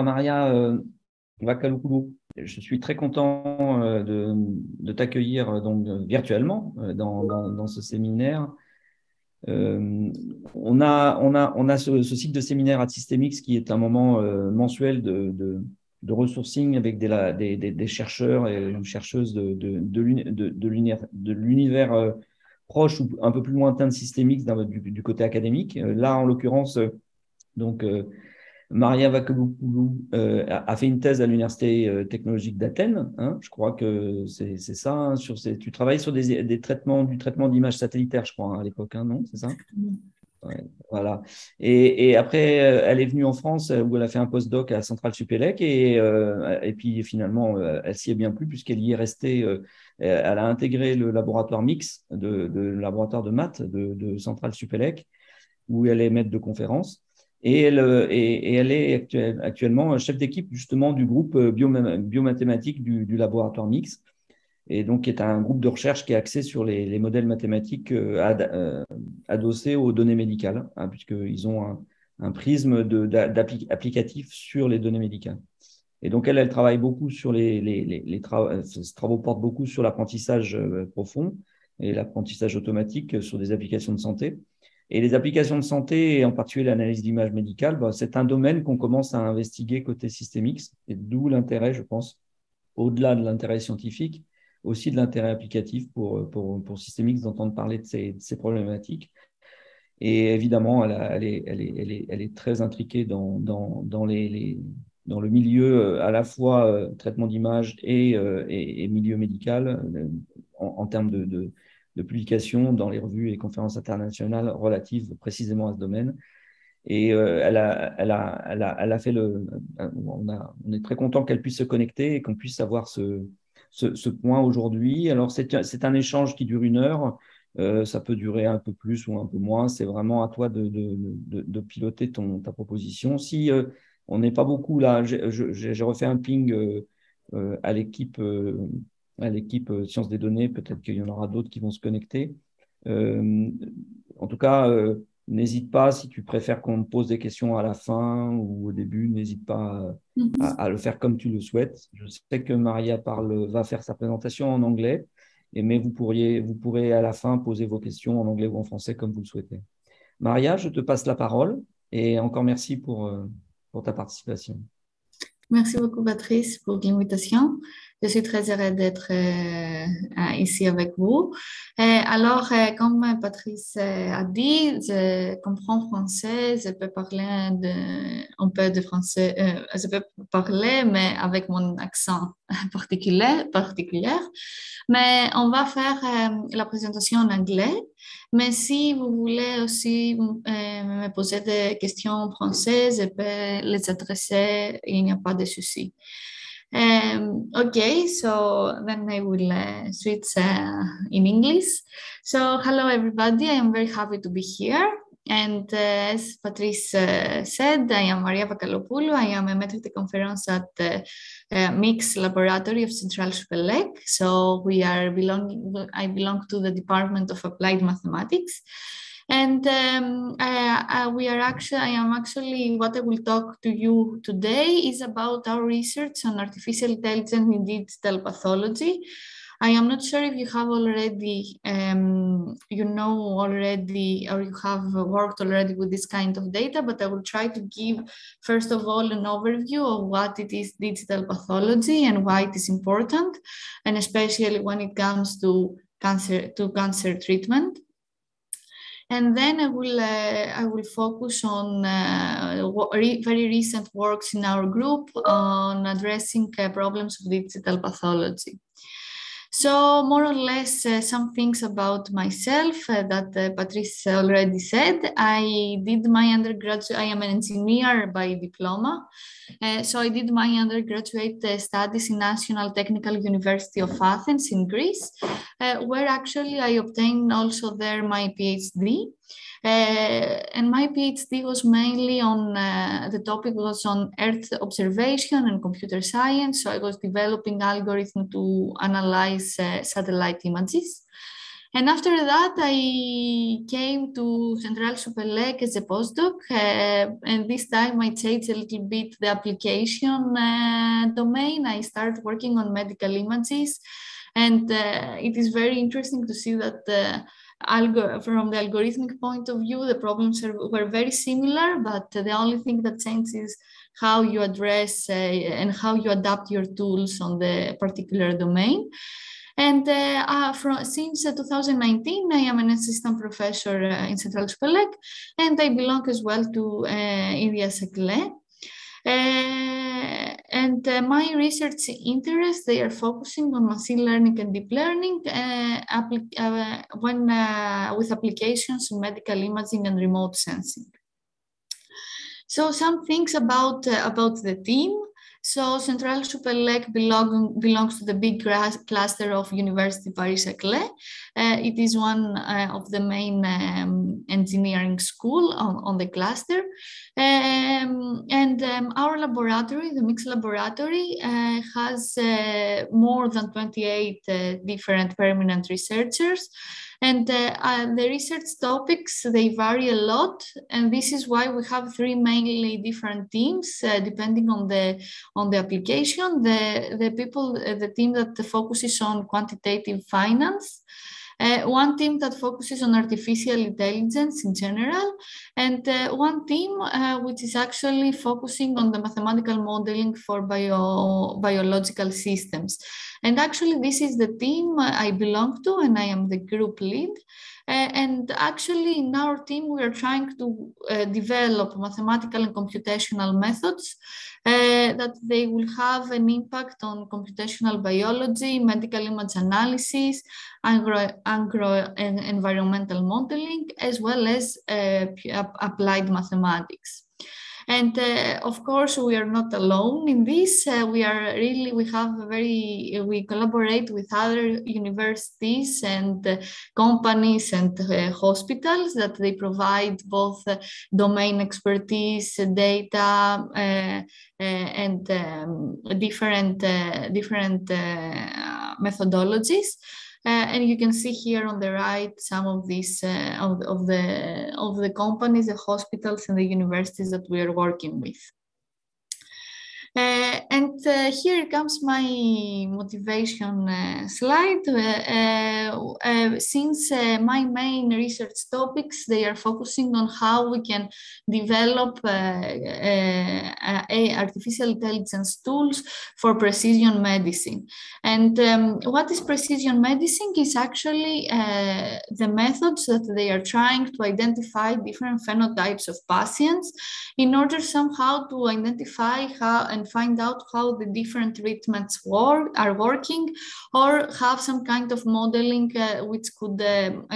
Maria Vakalopoulou, je suis très content de t'accueillir virtuellement dans ce séminaire. On a ce cycle de séminaire à SystemX qui est un moment mensuel de resourcing avec des chercheurs et chercheuses de l'univers proche ou un peu plus lointain de SystemX du côté académique. Là, en l'occurrence, Maria Vakalopoulou a fait une thèse à l'Université technologique d'Athènes. Je crois que c'est ça. Tu travailles sur du traitement d'images satellitaires, je crois, à l'époque, non? C'est ça? Ouais, voilà. Et après, elle est venue en France où elle a fait un postdoc à CentraleSupélec et puis finalement, elle s'y est bien plu puisqu'elle y est restée. Elle a intégré le laboratoire mix le laboratoire de maths de CentraleSupélec où elle est maître de conférence. Et elle est actuellement chef d'équipe justement du groupe biomathématique du laboratoire mix. Et donc, qui est un groupe de recherche qui est axé sur les modèles mathématiques adossés aux données médicales, puisqu'ils ont un prisme applicatif sur les données médicales. Et donc, elle travaille beaucoup sur les travaux. Ses travaux portent beaucoup sur l'apprentissage profond et l'apprentissage automatique sur des applications de santé. Et les applications de santé, et en particulier l'analyse d'images médicales, c'est un domaine qu'on commence à investiguer côté SystemX, et d'où l'intérêt, je pense, au-delà de l'intérêt scientifique, aussi de l'intérêt applicatif pour SystemX d'entendre parler de ces problématiques. Et évidemment, elle est très intriquée dans le milieu à la fois traitement d'images et milieu médical en termes de publications dans les revues et conférences internationales relatives précisément à ce domaine. Et elle a fait on est très content qu'elle puisse se connecter et qu'on puisse avoir ce point aujourd'hui. Alors, c'est un échange qui dure 1 heure. Ça peut durer un peu plus ou un peu moins. C'est vraiment à toi de piloter ta proposition. Si on n'est pas beaucoup là, j'ai refait un ping à l'équipe Sciences des données. Peut-être qu'il y en aura d'autres qui vont se connecter. En tout cas, n'hésite pas, si tu préfères qu'on te pose des questions à la fin ou au début, n'hésite pas à le faire comme tu le souhaites. Je sais que Maria va faire sa présentation en anglais, mais vous pourrez à la fin poser vos questions en anglais ou en français comme vous le souhaitez. Maria, je te passe la parole et encore merci pour ta participation. Merci beaucoup, Patrice, pour l'invitation. Je suis très heureuse d'être ici avec vous. Alors, comme Patrice a dit, je comprends français, je peux parler un peu de français, je peux parler, mais avec mon accent particulier. Mais on va faire la présentation en anglais. Mais si vous voulez aussi me poser des questions en français, je peux les adresser, il n'y a pas de souci. Okay, so then I will switch in English. So hello everybody, I am very happy to be here. And as Patrice said, I am Maria Vakalopoulou. I am a maître de conférence at the Mix Laboratory of CentraleSupélec. So I belong to the Department of Applied Mathematics. And I am actually, what I will talk to you today is about our research on artificial intelligence in digital pathology. I am not sure if you have already, or you have worked already with this kind of data, but I will try to give, first of all, an overview of what it is digital pathology and why it is important, and especially when it comes to cancer treatment. And then I will focus on very recent works in our group on addressing problems of digital pathology. So more or less some things about myself that Patrice already said. I did my undergraduate, I am an engineer by diploma. So I did my undergraduate studies in National Technical University of Athens in Greece, where actually I obtained also there my PhD. And my PhD was mainly on, the topic was on Earth observation and computer science. So I was developing algorithms to analyze satellite images. And after that, I came to CentraleSupélec as a postdoc, and this time I changed a little bit the application domain. I started working on medical images, and it is very interesting to see that from the algorithmic point of view, the problems were very similar, but the only thing that changed is how you address and how you adapt your tools on the particular domain. And since 2019, I am an assistant professor in CentraleSupélec, and I belong as well to Paris-Saclay. And my research interests, they are focusing on machine learning and deep learning with applications in medical imaging and remote sensing. So some things about the team. So CentraleSupélec belongs to the big cluster of University Paris-Saclay. It is one of the main engineering school on the cluster. Our laboratory, the mixed laboratory, has more than 28 different permanent researchers. And the research topics, they vary a lot, and this is why we have three mainly different teams depending on the application. The team that focuses on quantitative finance, one team that focuses on artificial intelligence in general, and one team which is actually focusing on the mathematical modeling for biological systems. And actually, this is the team I belong to, and I am the group lead. And actually, in our team, we are trying to develop mathematical and computational methods that they will have an impact on computational biology, medical image analysis, agro and environmental modeling, as well as applied mathematics. And of course, we are not alone in this. We collaborate with other universities and companies and hospitals that they provide both domain expertise, data, and different methodologies. And you can see here on the right some of these of the companies, the hospitals, and the universities that we are working with. And here comes my motivation slide. Since my main research topics, they are focusing on how we can develop artificial intelligence tools for precision medicine. And what is precision medicine is actually the methods that they are trying to identify different phenotypes of patients in order somehow to identify how and find out how the different treatments are working, or have some kind of modeling which could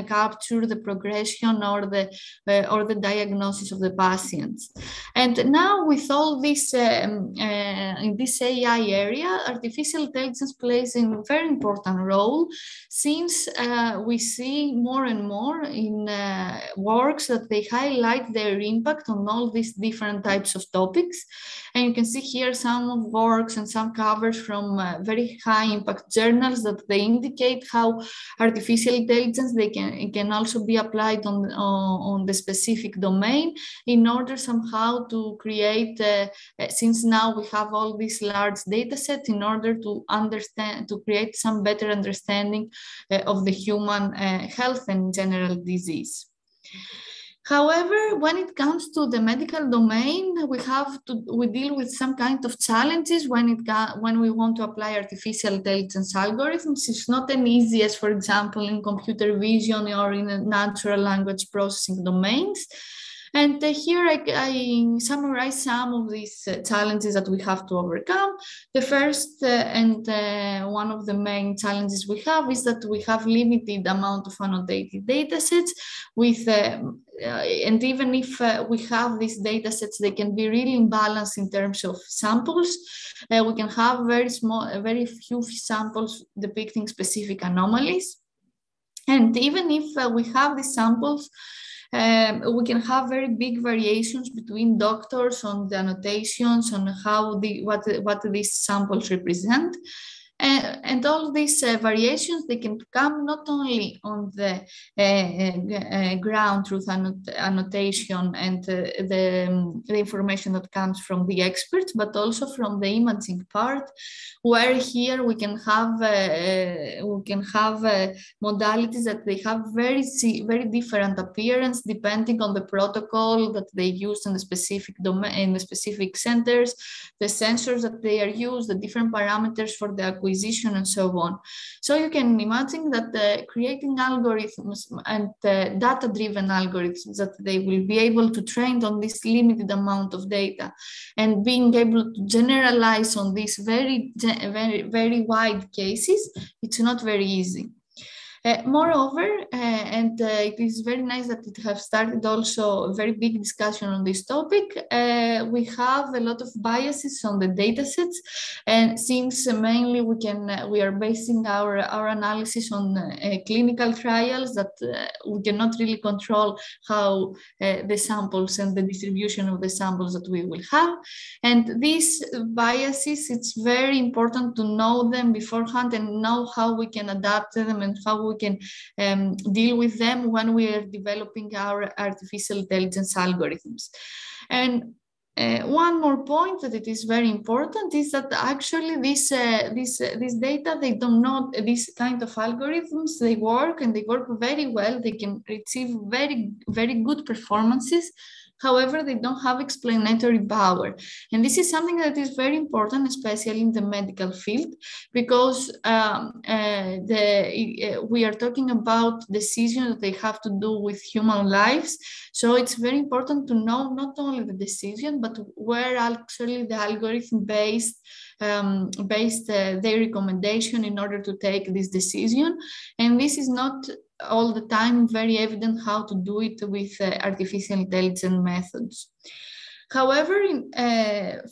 capture the progression or the diagnosis of the patients. And now with all this in this AI area, artificial intelligence plays a very important role, since we see more and more in works that they highlight their impact on all these different types of topics. And you can see here some of works and some covers from very high impact journals that they indicate how artificial intelligence can also be applied on the specific domain in order somehow to create, since now we have all these large data sets, in order to create some better understanding of the human health and general disease. However, when it comes to the medical domain, we deal with some kind of challenges when we want to apply artificial intelligence algorithms. It's not as easy as, for example, in computer vision or in natural language processing domains. And here I summarize some of these challenges that we have to overcome. The first and one of the main challenges we have is that we have limited amount of annotated data sets with and even if we have these data sets, they can be really imbalanced in terms of samples. We can have very few samples depicting specific anomalies. And even if we have these samples, we can have very big variations between doctors on the annotations on how what these samples represent. And all these variations, they can come not only on the ground truth annotation and the information that comes from the experts, but also from the imaging part, where here we can have modalities that they have very different appearance depending on the protocol that they use in the specific domain, in the specific centers, the sensors that they are used, the different parameters for the acquisition, and so on. So you can imagine that creating algorithms and data-driven algorithms that they will be able to train on this limited amount of data and being able to generalize on these very wide cases, it's not very easy. Moreover, it is very nice that it has started also a very big discussion on this topic. We have a lot of biases on the data sets, and since mainly we are basing our analysis on clinical trials that we cannot really control how the samples and the distribution of the samples that we will have. And these biases, it's very important to know them beforehand and know how we can adapt them and how we can deal with them when we are developing our artificial intelligence algorithms. And one more point that it is very important is that actually this data, they don't know, this kind of algorithms, they work and they work very well. They can achieve very good performances. However, they don't have explanatory power. And this is something that is very important, especially in the medical field, because we are talking about decisions that they have to do with human lives. So it's very important to know not only the decision, but where actually the algorithm based their recommendation in order to take this decision. And this is not all the time very evident how to do it with artificial intelligence methods. However,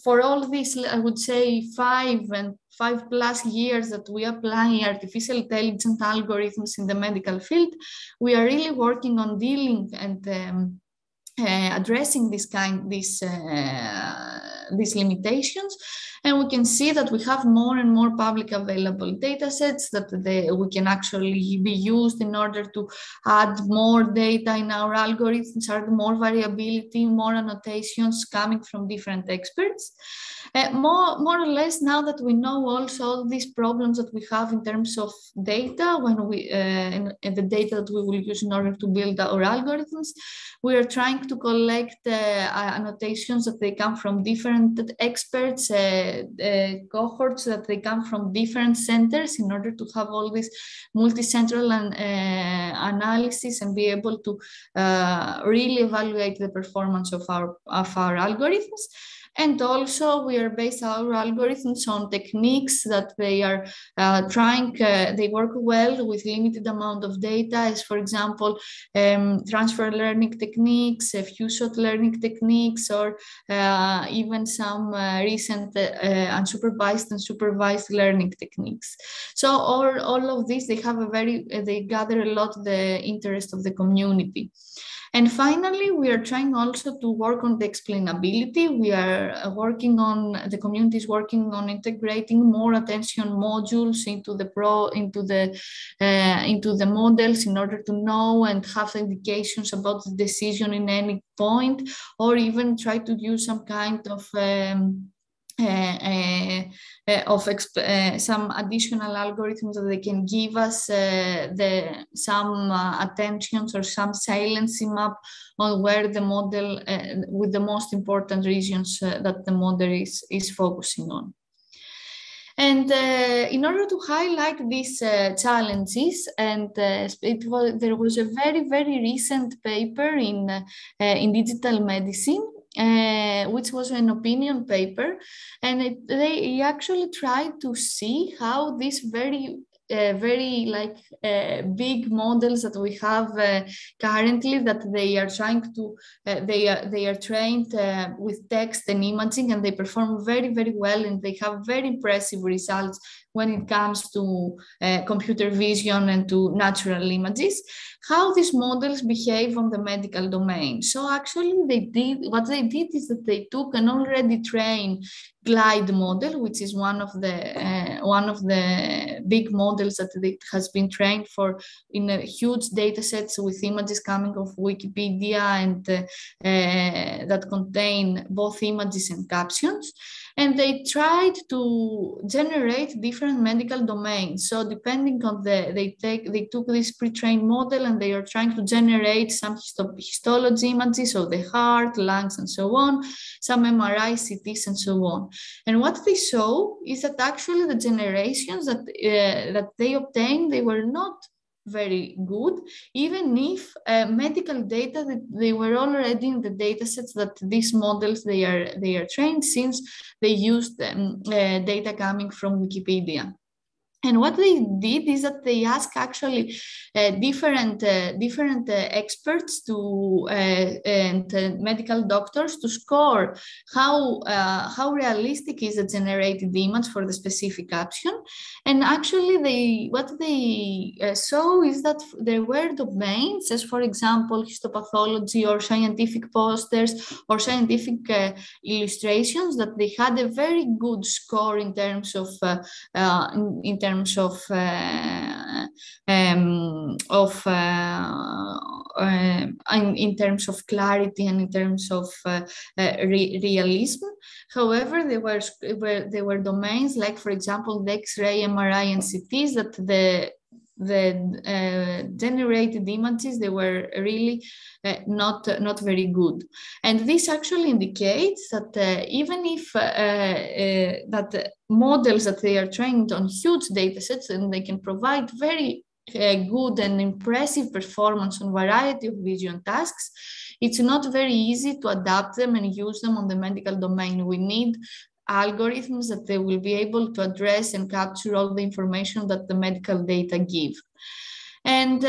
for all this, I would say 5+ years that we apply artificial intelligence algorithms in the medical field, we are really working on dealing and addressing these limitations. And we can see that we have more and more public available data sets that we can actually be used in order to add more data in our algorithms, add more variability, more annotations coming from different experts. More or less, now that we know also all these problems that we have in terms of data, when we and the data that we will use in order to build our algorithms, we are trying to collect annotations that they come from different experts, cohorts that they come from different centers in order to have all this multi-central analysis and be able to really evaluate the performance of our algorithms. And also we are based our algorithms on techniques that they are they work well with limited amount of data, as for example, transfer learning techniques, few-shot learning techniques, or even some recent unsupervised and supervised learning techniques. So all of these, they gather a lot the interest of the community. And finally, we are trying also to work on the explainability. We are working on, the community is working on integrating more attention modules into the models in order to know and have indications about the decision in any point, or even try to use some kind of some additional algorithms that they can give us some attentions or some saliency map on where the model with the most important regions that the model is focusing on. And in order to highlight these challenges, and there was a very recent paper in Digital Medicine, which was an opinion paper, and they actually tried to see how these very big models that we have currently, that they are trying to they are trained with text and imaging, and they perform very well, and they have very impressive results when it comes to computer vision and to natural images, how these models behave on the medical domain. So actually what they did is that they took an already trained glide model, which is one of the big models that it has been trained for in a huge data sets with images coming off Wikipedia and that contain both images and captions. And they tried to generate different medical domains. So depending on they took this pre-trained model and they are trying to generate some histology images of the heart, lungs, and so on, some MRI, CTs, and so on. And what they saw is that actually the generations that they obtained, they were not very good, even if medical data that they were already in the data sets that these models they are trained, since they used data coming from Wikipedia. And what they did is that they asked actually different experts and medical doctors to score how realistic is a generated image for the specific caption. And actually, what they saw is that there were domains, as for example, histopathology or scientific posters or scientific illustrations, that they had a very good score in terms of in terms of clarity and in terms of realism. However, there were domains like, for example, the X-ray, MRI, and CTs that the generated images, they were really not very good. And this actually indicates that even if that models that they are trained on huge data sets and they can provide very good and impressive performance on a variety of vision tasks, it's not very easy to adapt them and use them on the medical domain. We need algorithms that they will be able to address and capture all the information that the medical data give. And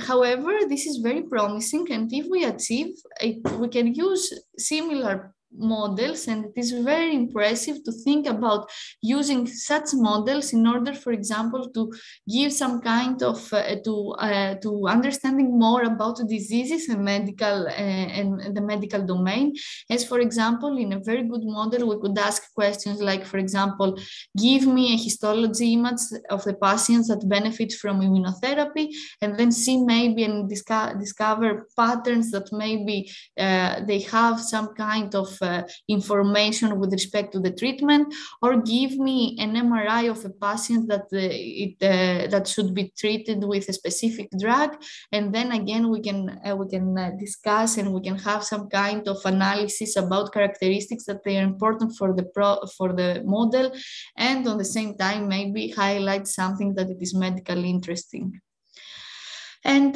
however, this is very promising, and if we achieve it, we can use similar models, and it is very impressive to think about using such models in order, for example, to give some kind of to understanding more about diseases and the medical domain. As for example, in a very good model, we could ask questions like, for example, give me a histology image of the patients that benefit from immunotherapy, and then see maybe and discover patterns that maybe they have some kind of information with respect to the treatment, or give me an MRI of a patient that that should be treated with a specific drug, and then again we can discuss and we can have some kind of analysis about characteristics that they are important for the model, and on the same time maybe highlight something that it is medically interesting. And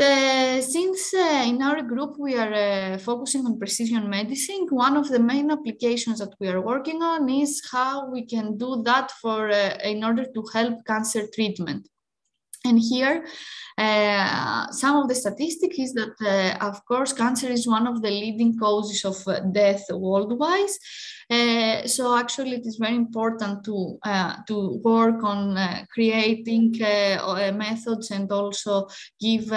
since in our group we are focusing on precision medicine, one of the main applications that we are working on is how we can do that in order to help cancer treatment. And here, some of the statistics is that, of course, cancer is one of the leading causes of death worldwide. So actually, it is very important to work on creating methods and also give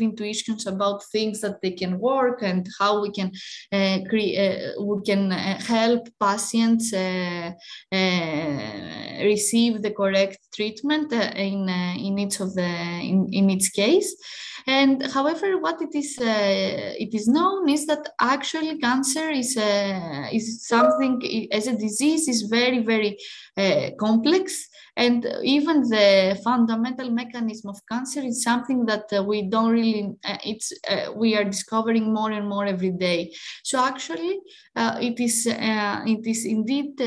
intuitions about things that they can work and how we can help patients receive the correct treatment in each case. And however, what it is known is that actually cancer is something, as a disease, is very, very complex. And even the fundamental mechanism of cancer is something that we don't really, we are discovering more and more every day. So actually, it is indeed,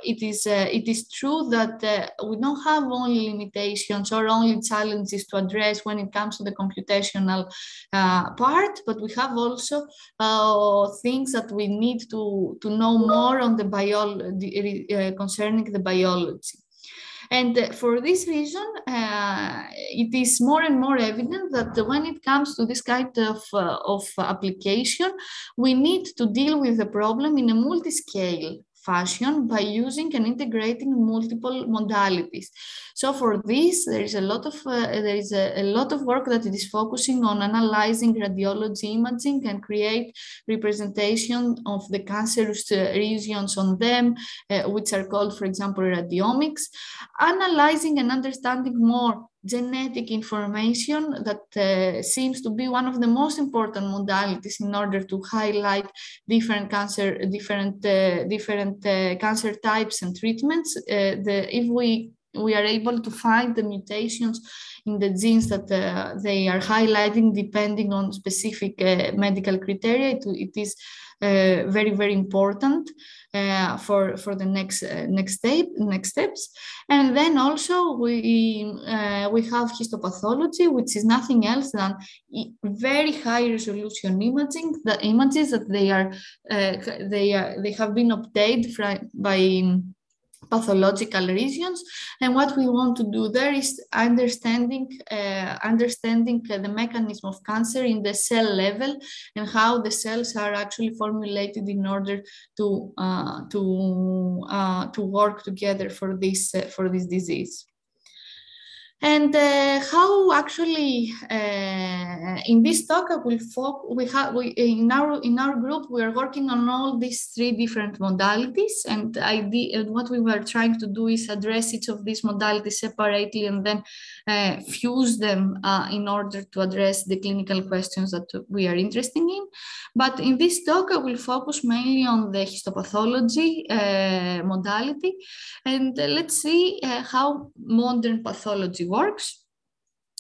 it is true that we don't have only limitations or only challenges to address when it comes to the computational part, but we have also things that we need to know more on the biology concerning the biology. And for this reason, it is more and more evident that when it comes to this kind of application, we need to deal with the problem in a multi-scale fashion by using and integrating multiple modalities. So for this, there is a lot of work that it is focusing on analyzing radiology imaging and create representation of the cancerous regions on them, which are called, for example, radiomics, analyzing and understanding more genetic information that seems to be one of the most important modalities in order to highlight different cancer types and treatments. If we are able to find the mutations in the genes that they are highlighting depending on specific medical criteria, it is very, very important for the next steps. And then also we have histopathology, which is nothing else than very high resolution imaging. The images that they have been obtained by pathological regions, and what we want to do there is understanding the mechanism of cancer in the cell level and how the cells are actually formulated in order to work together for this disease. And how actually in this talk in our group we are working on all these 3 different modalities, and what we were trying to do is address each of these modalities separately and then fuse them in order to address the clinical questions that we are interested in. But in this talk I will focus mainly on the histopathology modality, and let's see how modern pathology works.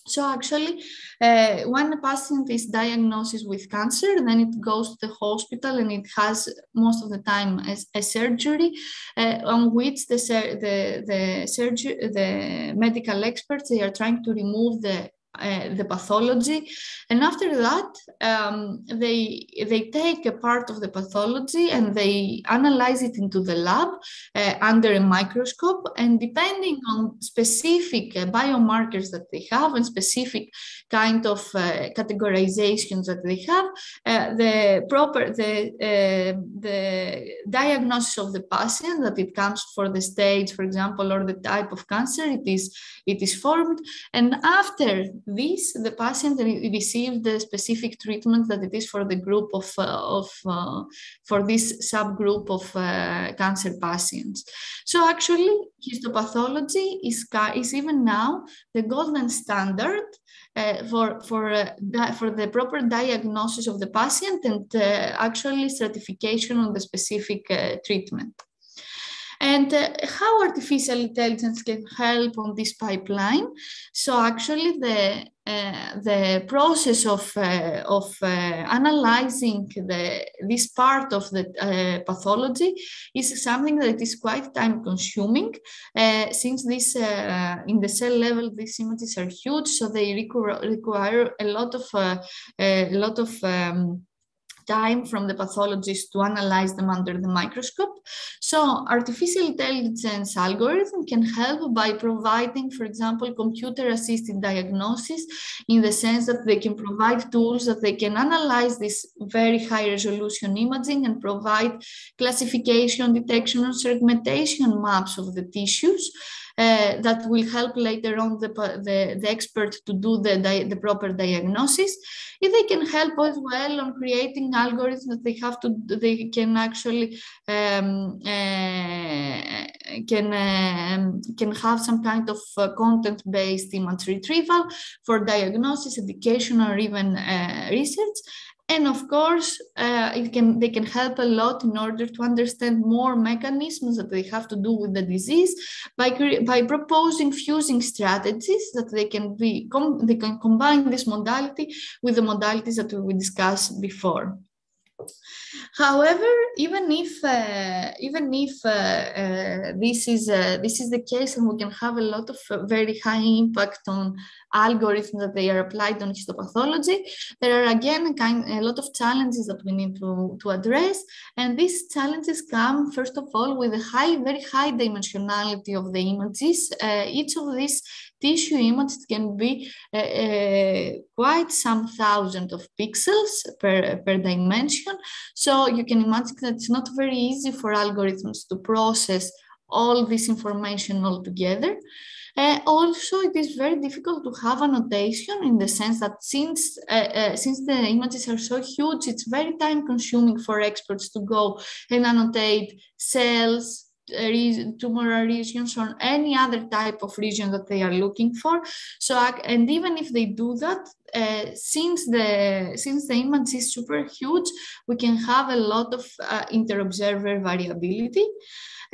So actually, when a patient is diagnosed with cancer, then it goes to the hospital and it has most of the time a surgery on which the medical experts, they are trying to remove the pathology, and after that they take a part of the pathology and they analyze it into the lab under a microscope, and depending on specific biomarkers that they have and specific kind of categorizations that they have, the diagnosis of the patient, that it comes for the stage, for example, or the type of cancer it is formed, and after this, the patient received the specific treatment that it is for the group for this subgroup of cancer patients. So actually, histopathology is even now the golden standard for the proper diagnosis of the patient and actually stratification on the specific treatment. And how artificial intelligence can help on this pipeline? So actually the process of analyzing this part of the pathology is something that is quite time consuming, since this in the cell level these images are huge, so they require a lot of time from the pathologist to analyze them under the microscope. So artificial intelligence algorithm can help by providing, for example, computer-assisted diagnosis, in the sense that they can provide tools that they can analyze this very high resolution imaging and provide classification, detection, and segmentation maps of the tissues. That will help later on the expert to do the proper diagnosis. If they can help as well on creating algorithms that they can actually can have some kind of content-based image retrieval for diagnosis, education, or even research. And of course, they can help a lot in order to understand more mechanisms that they have to do with the disease by proposing fusing strategies that they can combine this modality with the modalities that we discussed before. However, even if this is the case, and we can have a lot of very high impact on algorithms that they are applied on histopathology, there are again a lot of challenges that we need to address, and these challenges come first of all with a very high dimensionality of the images. Each of these tissue image, it can be quite some thousand of pixels per dimension. So you can imagine that it's not very easy for algorithms to process all this information all together. Also, it is very difficult to have annotation in the sense that since the images are so huge, it's very time consuming for experts to go and annotate cells, tumor regions, or any other type of region that they are looking for. So, and even if they do that, since the image is super huge, we can have a lot of inter-observer variability.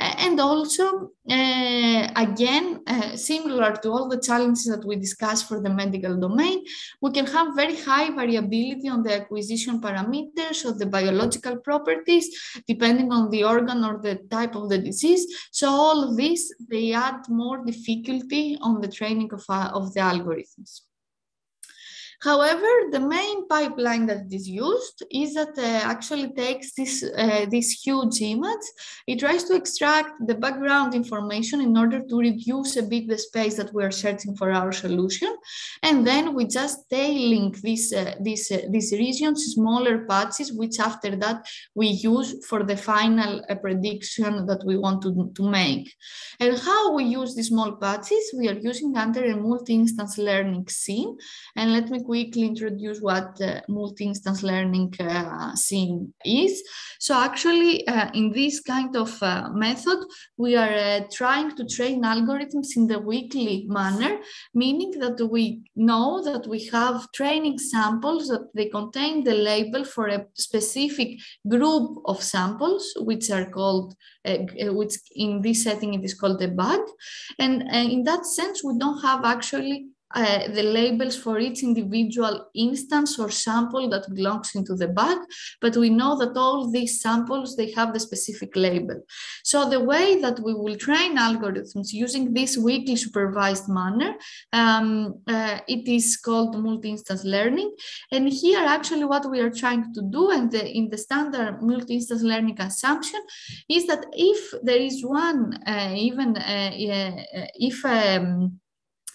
And also, again, similar to all the challenges that we discussed for the medical domain, we can have very high variability on the acquisition parameters of the biological properties, depending on the organ or the type of the disease. So all of this, they add more difficulty on the training of the algorithms. However, the main pipeline that is used is that actually takes this huge image. It tries to extract the background information in order to reduce a bit the space that we are searching for our solution. And then we just tail-link these regions, smaller patches, which after that we use for the final prediction that we want to make. And how we use these small patches, we are using under a multi-instance learning scene. And let me quickly introduce what multi-instance learning scene is. So actually, in this kind of method, we are trying to train algorithms in the weekly manner, meaning that we know that we have training samples that they contain the label for a specific group of samples, which are called, which in this setting it is called a bug. And in that sense, we don't have actually the labels for each individual instance or sample that belongs into the bag, but we know that all these samples, they have the specific label. So the way that we will train algorithms using this weekly supervised manner, it is called multi-instance learning. And here actually what we are trying to do, and in the standard multi-instance learning assumption, is that if there is one,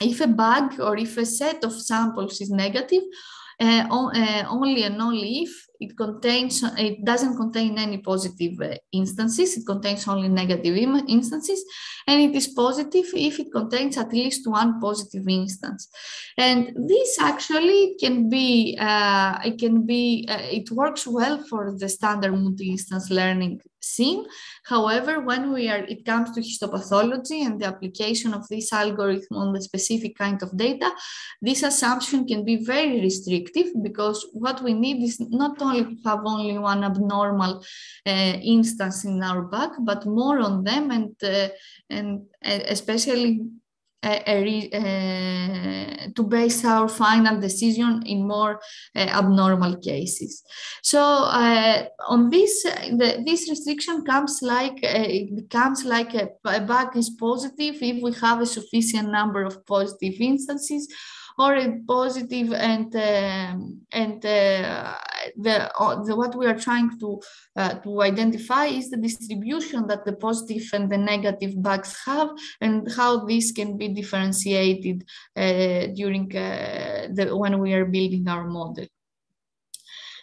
if a bug or if a set of samples is negative, only and only if it doesn't contain any positive instances, it contains only negative instances, and it is positive if it contains at least one positive instance. And this actually can be, it works well for the standard multi-instance learning scene. However, when it comes to histopathology and the application of this algorithm on the specific kind of data, this assumption can be very restrictive, because what we need is not only to have only one abnormal instance in our bug, but more on them, and especially to base our final decision in more abnormal cases. So on this, this restriction comes like it becomes like a bug is positive if we have a sufficient number of positive instances, or a positive what we are trying to identify is the distribution that the positive and the negative bugs have, and how this can be differentiated during when we are building our model.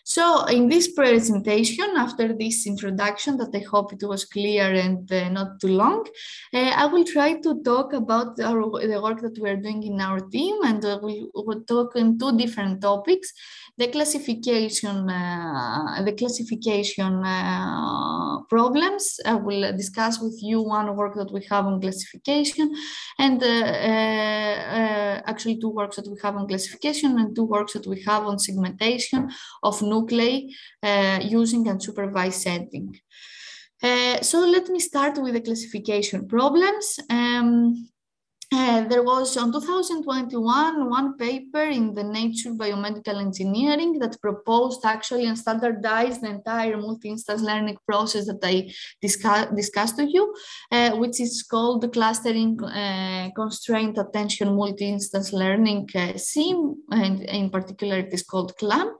So in this presentation, after this introduction that I hope it was clear and not too long, I will try to talk about the work that we're doing in our team, and we will talk in two different topics: the classification problems. I will discuss with you one work that we have on classification, and actually two works that we have on classification and two works that we have on segmentation of nuclei using unsupervised setting. So let me start with the classification problems. There was on 2021 one paper in the Nature Biomedical Engineering that proposed actually and standardized the entire multi-instance learning process that I discussed to you, which is called the Clustering Constraint Attention Multi-Instance Learning SIM, and in particular it is called CLAM.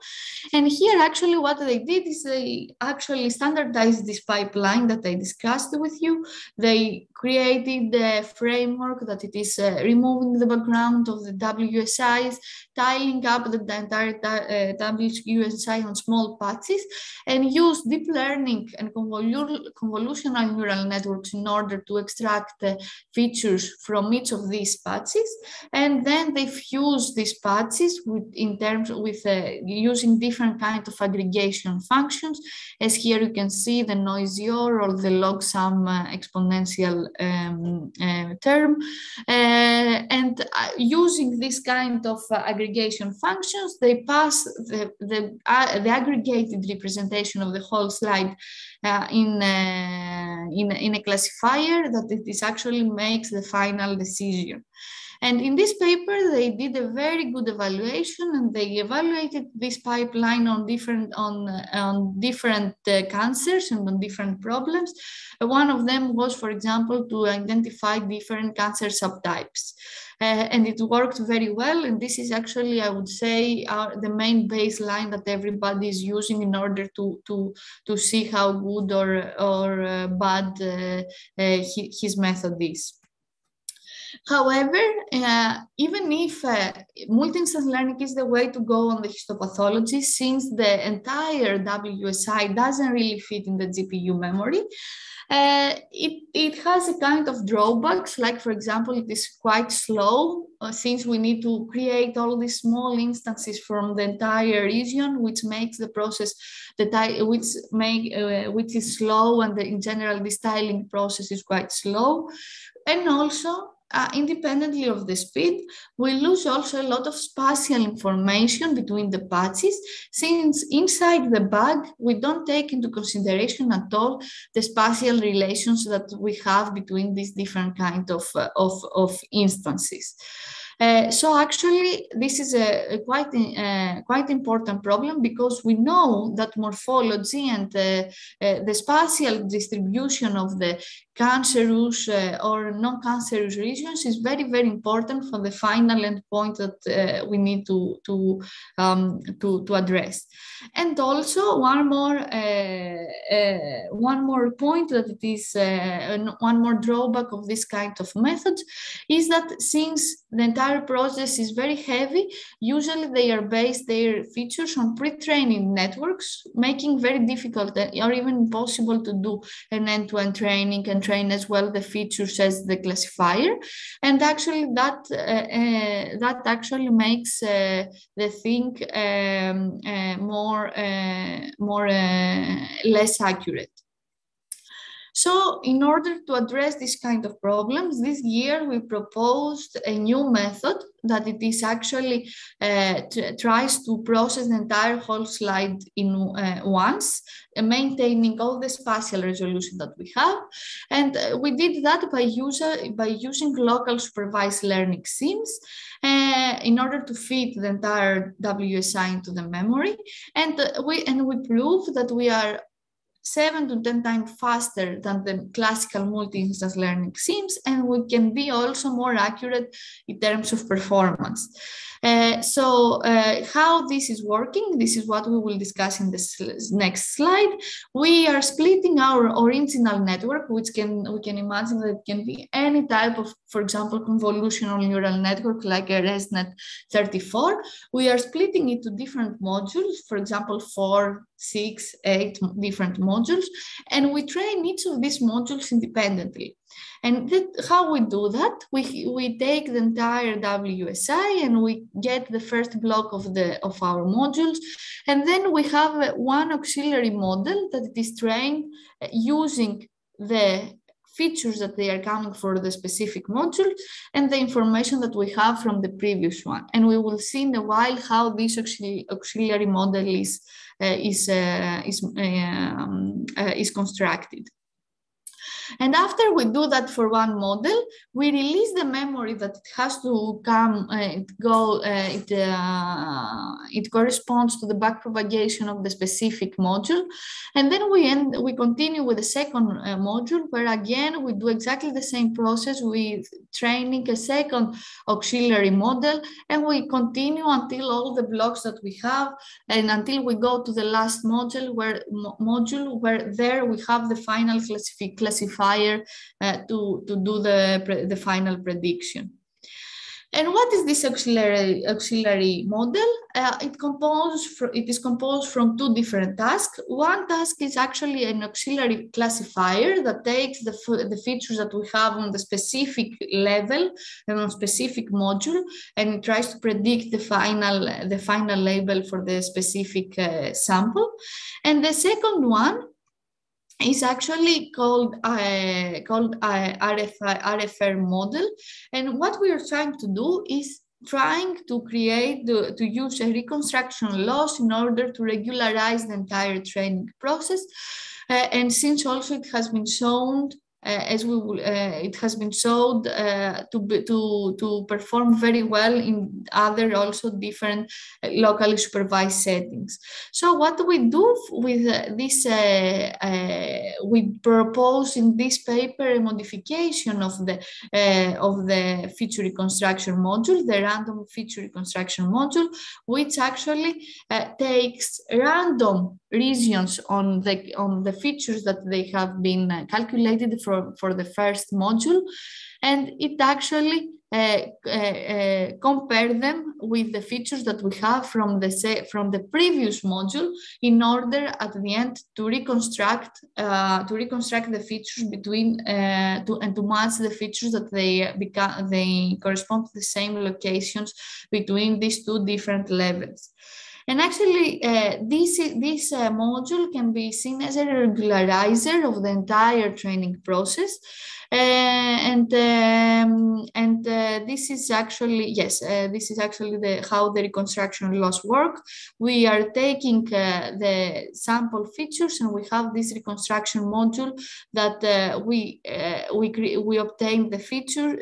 And here actually what they did is they actually standardized this pipeline that I discussed with you. They created the framework that it is removing the background of the WSIs, tiling up the entire WSI on small patches, and use deep learning and convolutional neural networks in order to extract features from each of these patches. And then they fuse these patches using different kinds of aggregation functions, as here you can see the Noisior or the log sum exponential term. And using this kind of aggregation functions, they pass the aggregated representation of the whole slide in a classifier that it actually makes the final decision. And in this paper, they did a very good evaluation, and they evaluated this pipeline on different cancers and on different problems. One of them was, for example, to identify different cancer subtypes. And it worked very well. And this is actually, I would say, the main baseline that everybody is using in order to see how good or bad his method is. However, even if multi-instance learning is the way to go on the histopathology, since the entire WSI doesn't really fit in the GPU memory, it has a kind of drawbacks, like, for example, it is quite slow, since we need to create all these small instances from the entire region, which makes the process, which is slow, and in general, this tiling process is quite slow. And also, independently of the speed, we lose also a lot of spatial information between the patches, since inside the bug, we don't take into consideration at all the spatial relations that we have between these different kinds of instances. So actually, this is a quite important problem, because we know that morphology and the spatial distribution of the cancerous or non-cancerous regions is very, very important for the final endpoint that we need to address. And also one more point that it is one more drawback of this kind of methods is that since the entire process is very heavy, usually they are based their features on pre-training networks, making very difficult or even impossible to do an end-to-end training and train as well the features as the classifier. And actually that actually makes the thing less accurate. So in order to address this kind of problems, this year we proposed a new method that it is actually tries to process the entire whole slide in once, maintaining all the spatial resolution that we have. And we did that by using local supervised learning sims in order to fit the entire WSI into the memory. And we proved that we are 7 to 10 times faster than the classical multi-instance learning sims, and we can be also more accurate in terms of performance. So how this is working, this is what we will discuss in this next slide. We are splitting our original network, which we can imagine that it can be any type of, for example, convolutional neural network like a ResNet 34. We are splitting it to different modules, for example, 4, 6, 8 different modules, and we train each of these modules independently. And how we do that, we take the entire WSI and we get the first block of our modules, and then we have one auxiliary model that is trained using the features that they are coming for the specific module and the information that we have from the previous one. And we will see in a while how this auxiliary model is constructed. And after we do that for one model, we release the memory that it has to come, it corresponds to the backpropagation of the specific module. And then we continue with the second module, where again, we do exactly the same process with training a second auxiliary model, and we continue until all the blocks that we have, and until we go to the last module where there we have the final classifier classifier to do the final prediction. And what is this auxiliary model? It is composed from two different tasks. One task is actually an auxiliary classifier that takes the features that we have on the specific level and on specific module, and it tries to predict the final label for the specific sample. And the second one is actually called RFR model. And what we are trying to do is trying to use a reconstruction loss in order to regularize the entire training process. And since also it has been shown, it has been showed to perform very well in other also different locally supervised settings. So what we do with this, we propose in this paper a modification of the feature reconstruction module, the random feature reconstruction module, which actually takes random regions on the features that they have been calculated for the first module, and it actually compare them with the features that we have from the previous module in order at the end to reconstruct the features between and to match the features that they correspond to the same locations between these two different levels. And actually, this module can be seen as a regularizer of the entire training process. This is actually, yes, this is actually how the reconstruction loss work. We are taking the sample features, and we have this reconstruction module that we obtain the feature,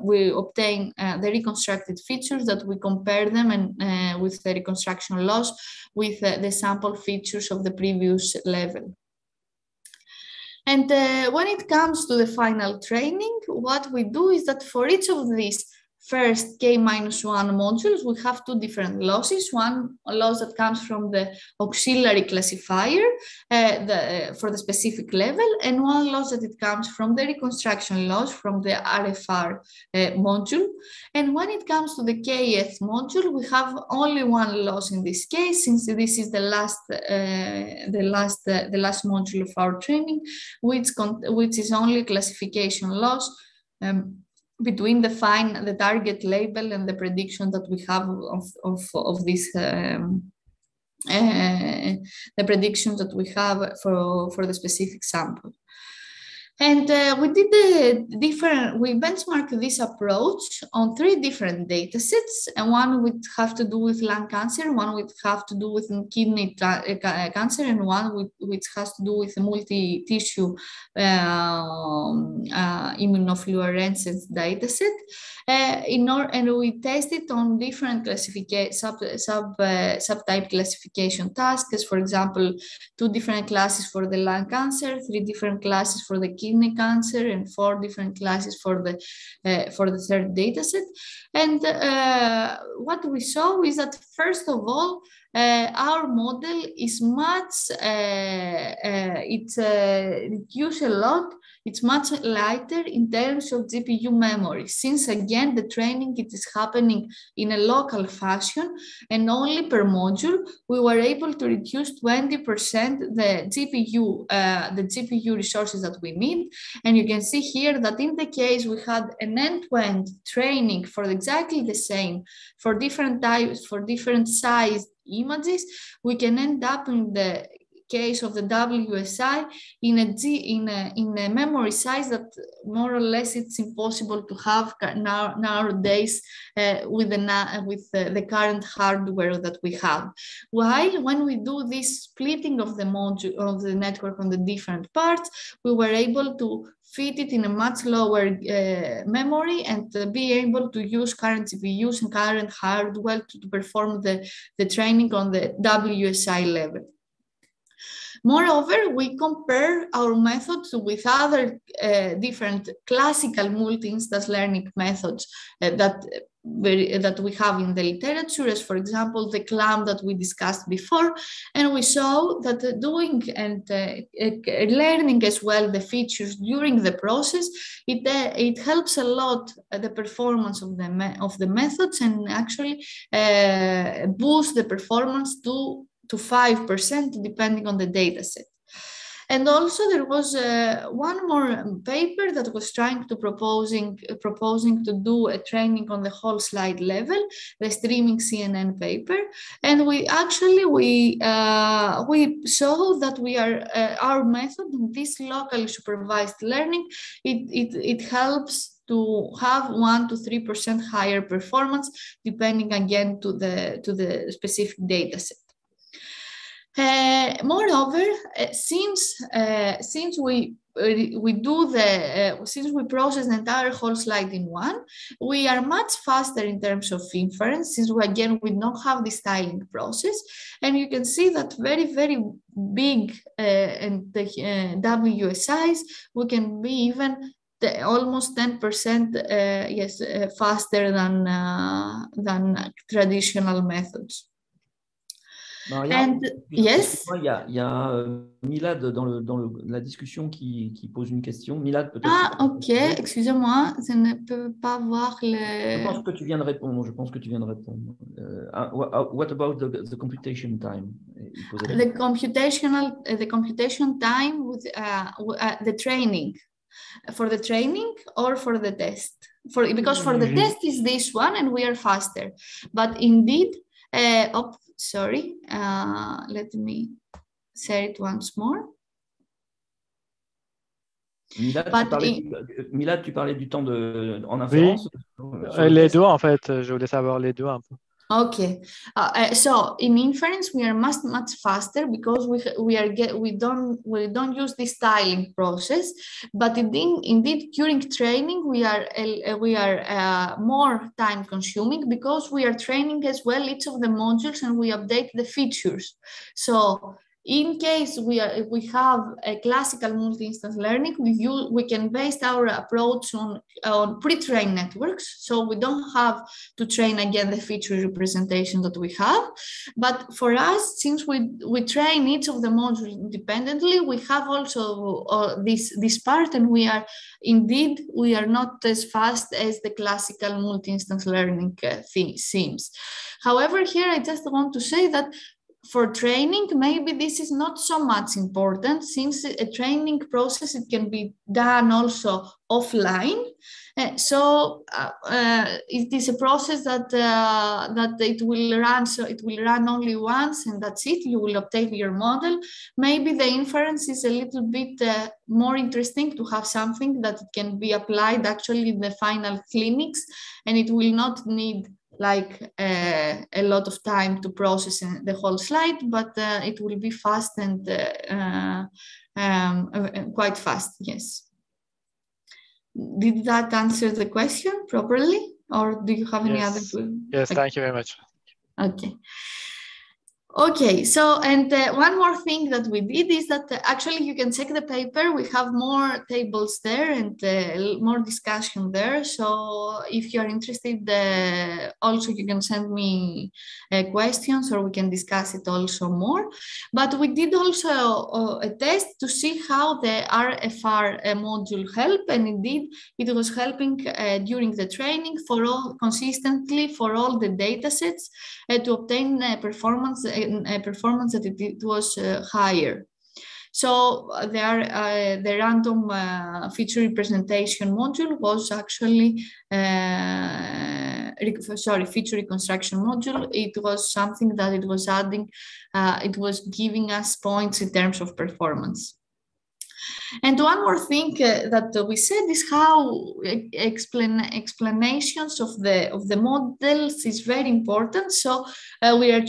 we obtain the reconstructed features that we compare them and with the reconstruction loss with the sample features of the previous level. And when it comes to the final training, what we do is that for each of these first K-1 modules, we have two different losses. One loss that comes from the auxiliary classifier for the specific level, and one loss that it comes from the reconstruction loss from the RFR module. And when it comes to the Kth module, we have only one loss in this case, since this is the last module of our training, which is only classification loss between the target label and the prediction that we have of this, the predictions that we have for the specific sample. And we benchmarked this approach on 3 different data sets, and one would have to do with lung cancer, one would have to do with kidney cancer, and one which has to do with multi-tissue immunofluorescence data set. And we tested on different subtype classification tasks, for example, 2 different classes for the lung cancer, 3 different classes for the kidney cancer, and 4 different classes for the third dataset. And what we saw is that, first of all, our model is much, it's reduced a lot. It's much lighter in terms of GPU memory, since again, the training, it is happening in a local fashion, and only per module, we were able to reduce 20% the GPU resources that we need. And you can see here that in the case we had an end-to-end training for exactly the same, for different types, for different sized images, we can end up in the case of the WSI in a memory size that more or less it's impossible to have nowadays with the current hardware that we have. While when we do this splitting of the module of the network on the different parts, we were able to fit it in a much lower memory and be able to use current CPUs and current hardware to perform the training on the WSI level. Moreover, we compare our methods with other different classical multi-instance learning methods that we have in the literature, as for example, the CLAM that we discussed before. And we saw that doing and learning as well the features during the process, it helps a lot the performance of the methods, and actually boosts the performance to 5% depending on the data set. And also there was one more paper that was trying to proposing to do a training on the whole slide level, the streaming CNN paper. And we saw that our method, this locally supervised learning, it helps to have 1 to 3% higher performance, depending again to the specific data set. Moreover, since we process the entire whole slide in one, we are much faster in terms of inference, since we don't have the styling process. And you can see that very, very big and the WSIs, we can be even almost 10% faster than traditional methods. Maria, and yes, il y a Milad dans la discussion qui pose une question. Milad, peut-être. Ah, ok, excusez-moi, je ne peux pas voir le... Je pense que tu viens de répondre. What about the computation time? The computation time with the training. For the training or for the test? Because for the test is this one and we are faster. But indeed, let me say it once more. Milad, tu parlais du temps en inférence? Oui, les deux en fait, je voulais savoir les deux un peu. Okay, so in inference we are much faster because we don't use the styling process, but indeed during training we are more time consuming because we are training as well each of the modules and we update the features. So in case we have a classical multi-instance learning, we can base our approach on pre-trained networks. So we don't have to train again the feature representation that we have. But for us, since we train each of the modules independently, we have also this part, and we are not as fast as the classical multi-instance learning seems. However, here I just want to say that for training, maybe this is not so much important, since a training process, it can be done also offline. So it is a process that it will run. So it will run only once, and that's it. You will obtain your model. Maybe the inference is a little bit more interesting to have something that it can be applied actually in the final clinics, and it will not need like a lot of time to process the whole slide, but it will be fast and quite fast, yes. Did that answer the question properly, or do you have any other? Yes, thank you very much. Okay, so and one more thing that we did is that actually you can check the paper. We have more tables there and more discussion there. So if you are interested, also you can send me questions, or we can discuss it also more. But we did also a test to see how the RFR module helped, and indeed it was helping during the training consistently for all the data sets to obtain performance that it was higher. So the random feature representation module was actually, feature reconstruction module. It was something that it was adding, it was giving us points in terms of performance. And one more thing that we said is how explanations of the models is very important. So we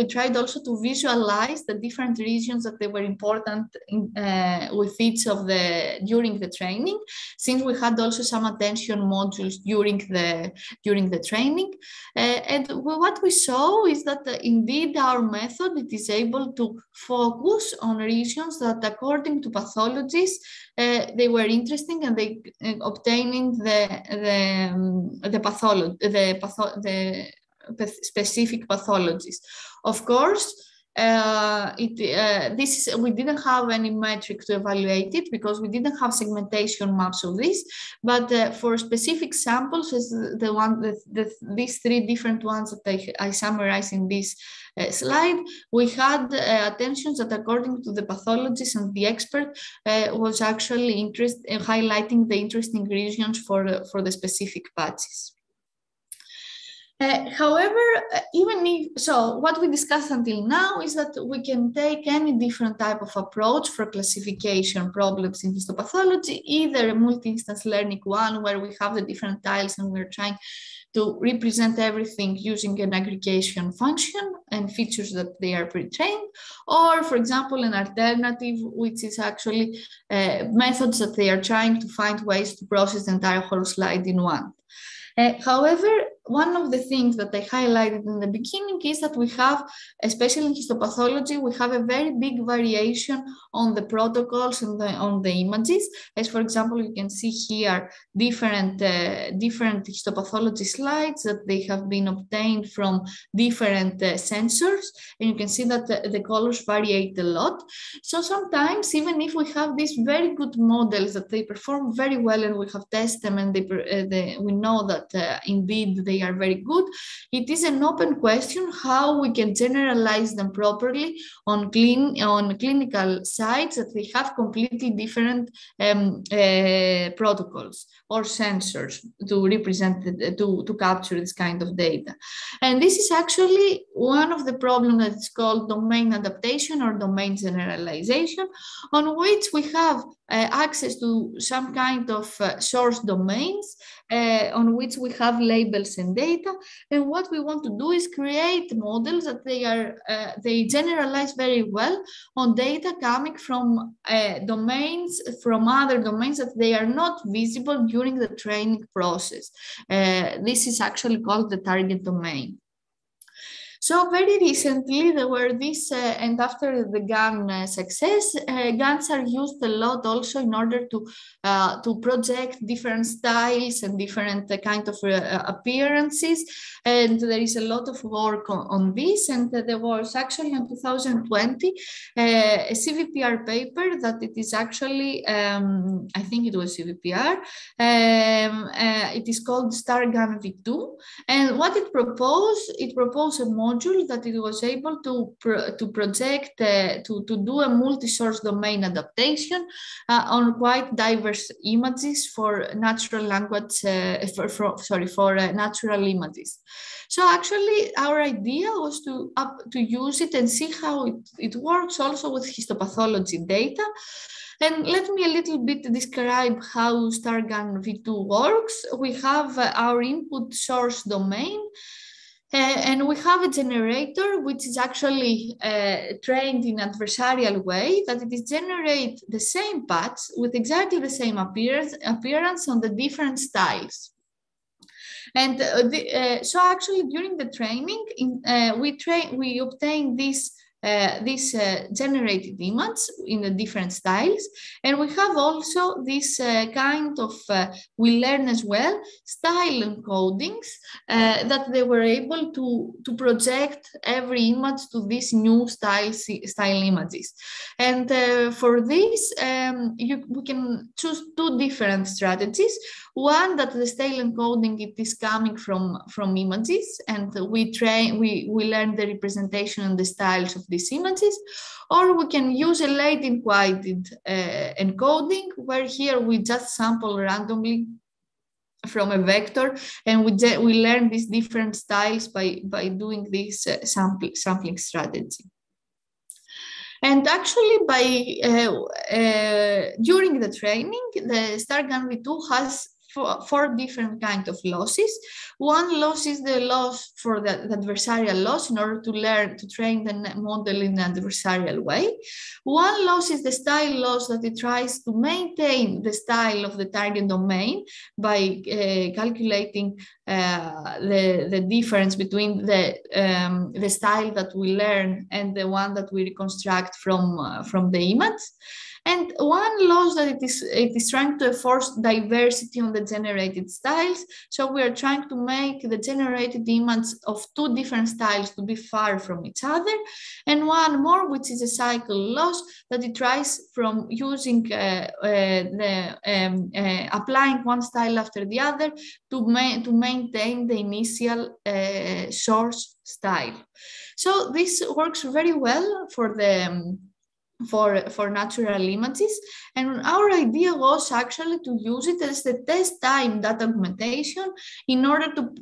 tried also to visualize the different regions that they were important in, with each of during the training, since we had also some attention modules during the training. And what we saw is that indeed our method, it is able to focus on regions that according to pathologists, they were interesting, and they obtaining the specific pathologies. Of course, we didn't have any metric to evaluate it because we didn't have segmentation maps of this, but for specific samples, as these three different ones that I summarize in this slide, we had attentions that according to the pathologist and the expert was actually highlighting the interesting regions for the specific patches. However, what we discussed until now is that we can take any different type of approach for classification problems in histopathology, either a multi-instance learning one where we have the different tiles and we're trying to represent everything using an aggregation function and features that they are pre-trained, or for example, an alternative, which is actually methods that they are trying to find ways to process the entire whole slide in one. However, one of the things that I highlighted in the beginning is that we have, especially in histopathology, we have a very big variation on the protocols and on the images. As for example, you can see here different histopathology slides that they have been obtained from different sensors, and you can see that the colors vary a lot. So sometimes, even if we have these very good models that they perform very well and we have tested them and we know that indeed they are very good, it is an open question how we can generalize them properly on clinical sites that they have completely different protocols or sensors to represent to capture this kind of data. And this is actually one of the problems that is called domain adaptation or domain generalization, on which we have access to some kind of source domains on which we have labels and data, and what we want to do is create models that they generalize very well on data coming from domains, from other domains that they are not visible during the training process. This is actually called the target domain. So very recently there were this, and after the GAN success, GANs are used a lot also in order to project different styles and different kind of appearances. And there is a lot of work on this. And there was actually in 2020 a CVPR paper that it is actually, I think it was CVPR. It is called StarGAN V2. And what it proposed a module that it was able to project, to do a multi-source domain adaptation on quite diverse images for natural language, for natural images. So actually our idea was to use it and see how it works also with histopathology data. And let me a little bit describe how StarGAN V2 works. We have our input source domain, and we have a generator which is actually trained in adversarial way, that it is generate the same patch with exactly the same appearance on the different styles. And so actually during the training, we obtain this generated image in the different styles, and we have also this kind of we learn as well style encodings that they were able to project every image to these new style images. And for this we can choose two different strategies. One, that the style encoding, it is coming from images, and we learn the representation and the styles of these images, or we can use a latent quoted encoding, where here we just sample randomly from a vector, and we learn these different styles by doing this sampling strategy. And actually, during the training, the StarGAN V2 has four different kinds of losses. One loss is the loss for the adversarial loss in order to train the model in an adversarial way. One loss is the style loss that it tries to maintain the style of the target domain by calculating the difference between the style that we learn and the one that we reconstruct from the image. And one loss that it is trying to enforce diversity on the generated styles. So we are trying to make the generated image of two different styles to be far from each other. And one more, which is a cycle loss, that it tries from using applying one style after the other to maintain the initial source style. So this works very well for the for natural images, and our idea was actually to use it as the test time data augmentation in order to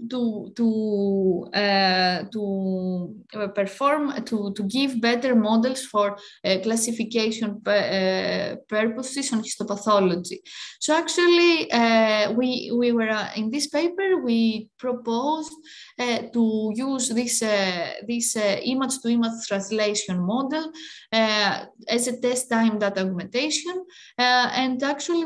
give better models for classification purposes on histopathology. So actually, we were in this paper we proposed to use this image-to-image translation model as a test time data augmentation, and actually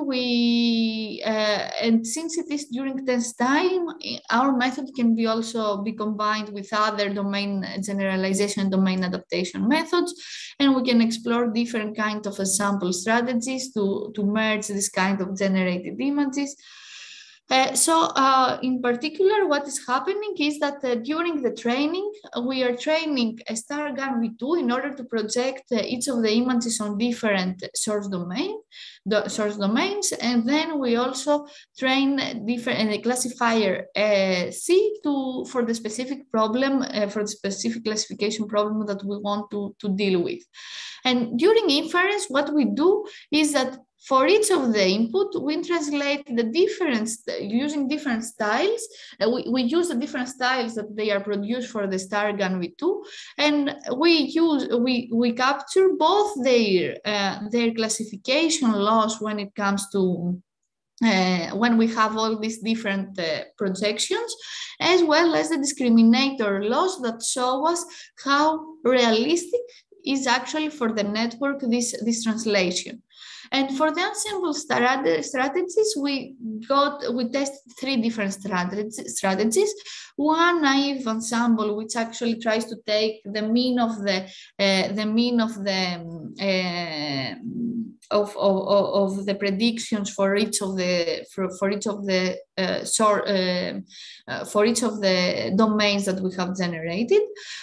and since it is during test time, our method can be also be combined with other domain generalization and domain adaptation methods, and we can explore different kinds of sample strategies to merge this kind of generated images. In particular, what is happening is that during the training, we are training a StarGAN V2 in order to project each of the images on different source domains, and then we also train different classifier C for the specific problem, for the specific classification problem that we want to deal with. And during inference, what we do is that for each of the input, we translate the difference using different styles. We use the different styles that they are produced for the StarGAN V2, and we capture both their classification loss when it comes to when we have all these different projections, as well as the discriminator loss that show us how realistic is actually for the network this translation. And for the ensemble strategies, we tested three different strategies. One naive ensemble, which actually tries to take the mean of the predictions for each of the domains that we have generated.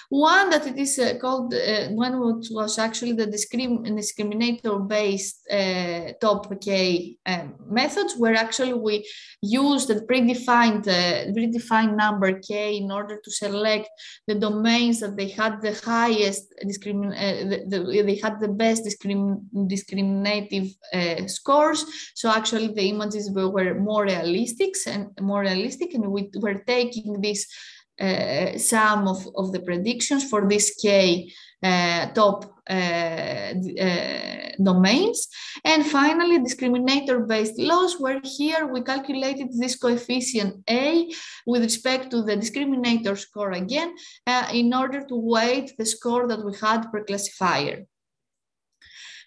One that it is called one which was actually the discriminator-based top K methods, where actually we use the predefined number K in order to select the domains that they had the highest they had the best discriminative scores. So actually the images were more realistic, and we were taking this sum of the predictions for this K top domains. And finally, discriminator-based loss, where here we calculated this coefficient A with respect to the discriminator score again, in order to weight the score that we had per classifier.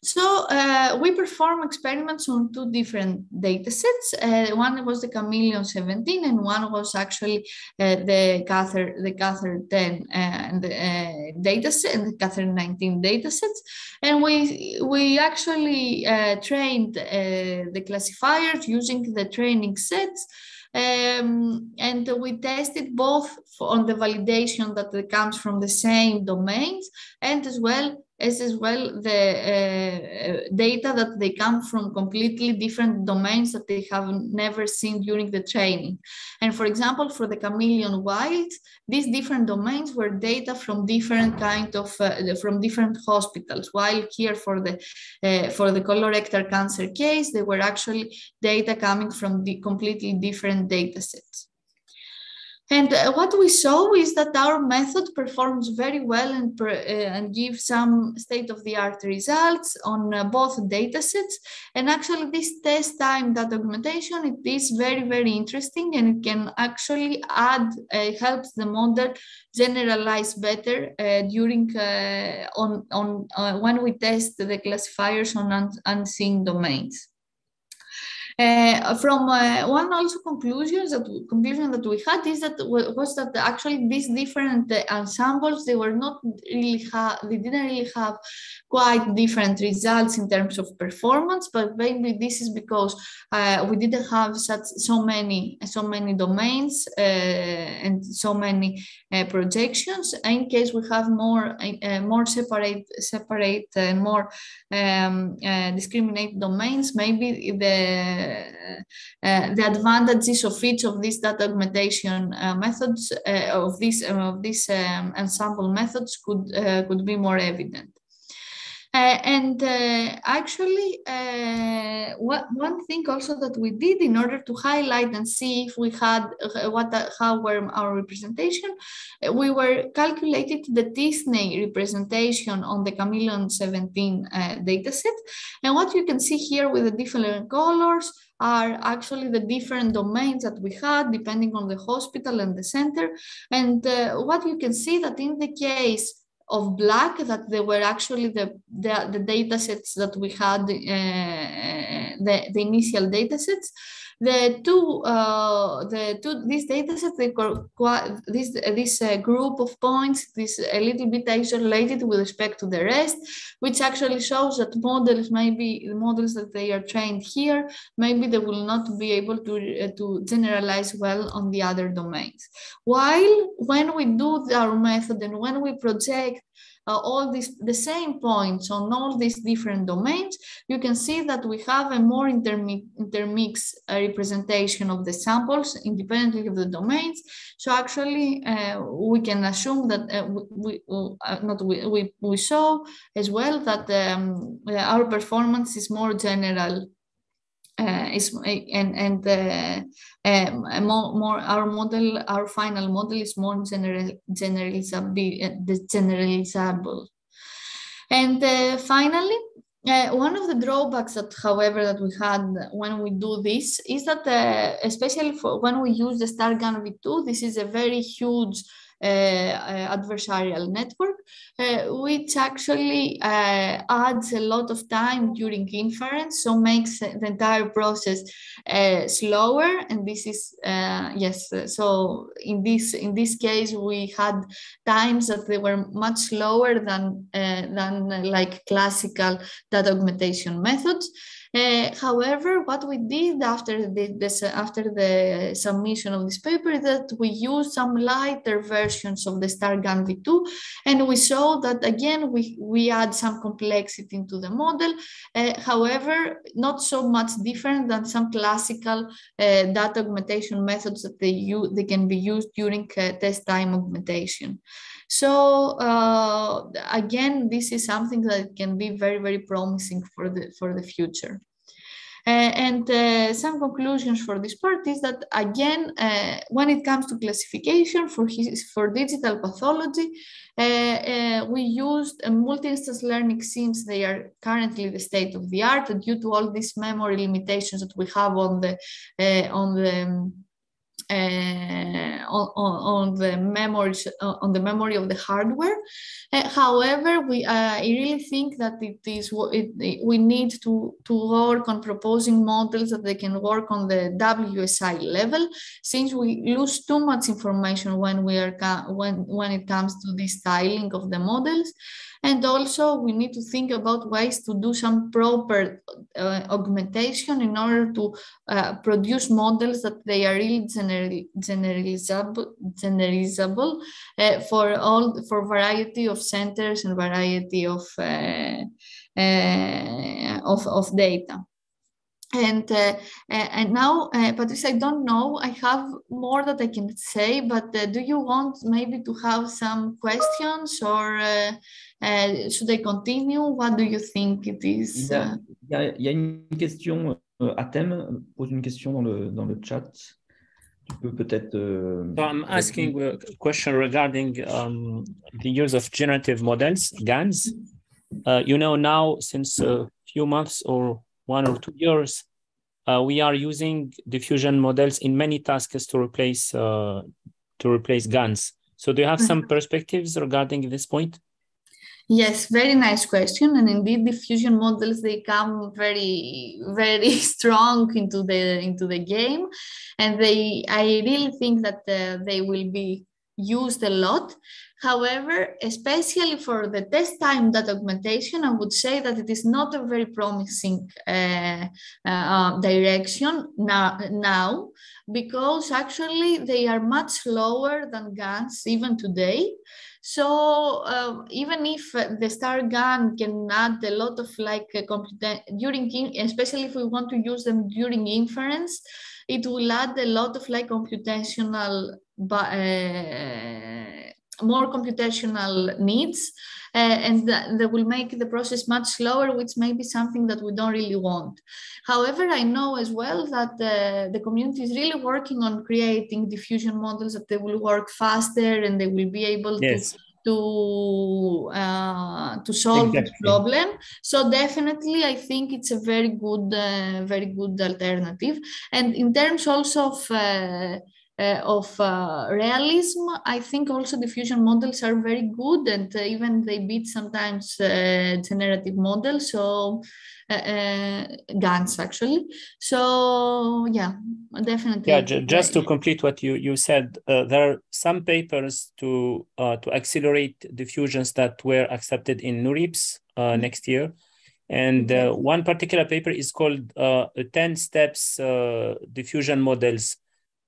So we performed experiments on two different data sets. One was the Chameleon 17, and one was actually the Cather 10 data set and the Cather 19 data sets. And we actually trained the classifiers using the training sets. And we tested both on the validation that comes from the same domains, and as well the data that they come from completely different domains that they have never seen during the training. And for example, for the Chameleon wild, these different domains were data from different from different hospitals, while here for the colorectal cancer case, they were actually data coming from the completely different data sets. And what we saw is that our method performs very well and gives some state-of-the-art results on both datasets. And actually, this test time data augmentation, it is very, very interesting, and it can actually helps the model generalize better during when we test the classifiers on unseen domains. From one also conclusion that we had is that was that actually these different ensembles, they didn't really have quite different results in terms of performance, but maybe this is because we didn't have so many domains and so many projections. In case we have more separate and more discriminate domains, maybe the advantages of each of these data augmentation methods of these ensemble methods could be more evident. Actually, one thing also that we did in order to highlight and see if we had how were our representation, we were calculated the Disney representation on the Chameleon 17 dataset. And what you can see here with the different colors are actually the different domains that we had depending on the hospital and the center. And what you can see that in the case of black, that they were actually the data sets that we had, the initial data sets. These data sets, this group of points is a little bit isolated with respect to the rest, which actually shows that maybe the models that they are trained here, maybe they will not be able to generalize well on the other domains. While when we do our method and when we project the same points on all these different domains, you can see that we have a more intermixed representation of the samples independently of the domains. So actually, we can assume that we saw as well that our performance is more general. Our final model is more generalizable. And finally, one of the drawbacks that, however, that we had when we do this is that, especially when we use the StarGAN V2, this is a very huge adversarial network, which actually adds a lot of time during inference, so makes the entire process slower. And this is so in this case we had times that they were much slower than like classical data augmentation methods. However, what we did after the submission of this paper is that we used some lighter versions of the StarGAN V2, and we saw that again we add some complexity into the model. However, not so much different than some classical data augmentation methods that they can be used during test time augmentation. So again, this is something that can be very, very promising for the future. Some conclusions for this part is that, again, when it comes to classification for digital pathology, we used multi-instance learning since they are currently the state of the art, due to all these memory limitations that we have on the memory of the hardware. However, I really think that we need to work on proposing models that they can work on the WSI level, since we lose too much information when it comes to the styling of the models. And also we need to think about ways to do some proper augmentation in order to produce models that they are really generalizable for variety of centers and variety of data. And now, Patricia, I don't know, I have more that I can say, but do you want maybe to have some questions, or should I continue? What do you think it is? Il y a une question à thème, pose une question dans le chat. tu peux peut-être. So I'm asking a question regarding the use of generative models, GANs. You know, now since a few months or 1 or 2 years, we are using diffusion models in many tasks to replace GANs. So do you have some perspectives regarding this point? Yes, very nice question. And indeed, diffusion models, they come very, very strong into the game. And I really think that they will be used a lot. However, especially for the test time data augmentation, I would say that it is not a very promising direction now, because actually they are much slower than GANs even today. So even if the star GAN can add a lot of especially if we want to use them during inference, it will add a lot of computational, more computational needs, and that will make the process much slower, which may be something that we don't really want. However, I know as well that the community is really working on creating diffusion models that they will work faster and they will be able to solve the problem. So definitely, I think it's a very good alternative. And in terms also of realism, I think also diffusion models are very good, and even they beat sometimes generative models, so GANs actually. So yeah, definitely. Yeah, just to complete what you said, there are some papers to accelerate diffusions that were accepted in NeurIPS next year. And one particular paper is called 10 steps diffusion models.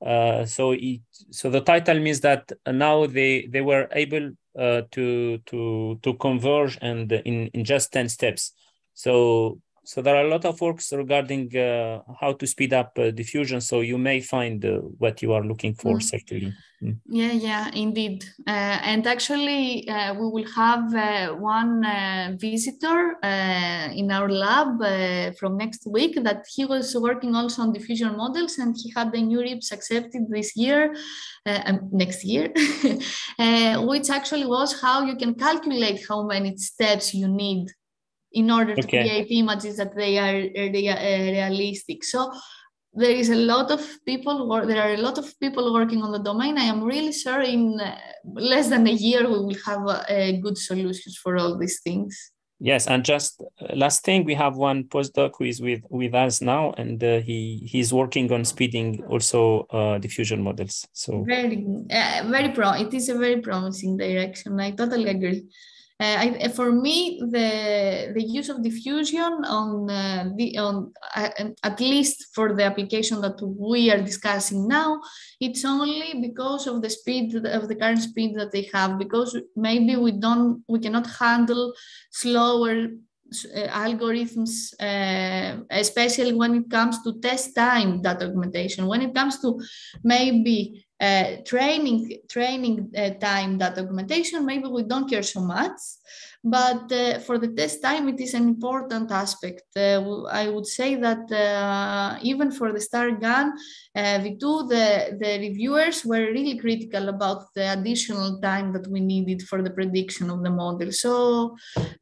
So the title means that now they were able to converge and in just 10 steps. So there are a lot of works regarding how to speed up diffusion. So you may find what you are looking for, certainly. Yeah, indeed. And actually, we will have one visitor in our lab from next week that he was working also on diffusion models, and he had the NeurIPS accepted this year, next year, which actually was how you can calculate how many steps you need in order to create images that they are realistic. So there are a lot of people working on the domain. I am really sure in less than a year we will have good solutions for all these things. Yes, and just last thing, we have one postdoc who is with us now, and he's working on speeding also diffusion models. So it is a very promising direction. I totally agree. For me, the use of diffusion at least for the application that we are discussing now, it's only because of the speed of the current speed that they have, because maybe we cannot handle slower algorithms, especially when it comes to test time data augmentation. When it comes to maybe training time data augmentation, maybe we don't care so much, but for the test time, it is an important aspect. I would say that even for the star GAN V2, the reviewers were really critical about the additional time that we needed for the prediction of the model. So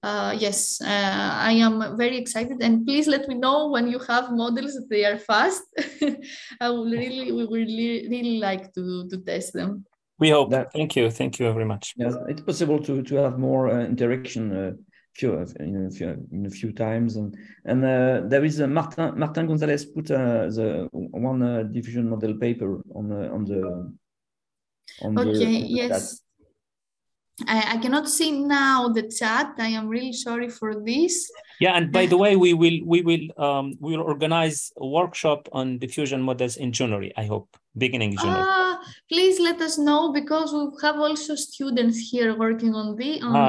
yes, I am very excited, and please let me know when you have models that they are fast. We would really like to test them. We hope. Thank you very much. Yes, it's possible to have more interaction in a few times, and there is Martin Gonzalez put the one diffusion model paper on the yes. chat. I cannot see now the chat. I am really sorry for this. Yeah, and by the way, we will organize a workshop on diffusion models in January, I hope, beginning January. Please let us know, because we have also students here working on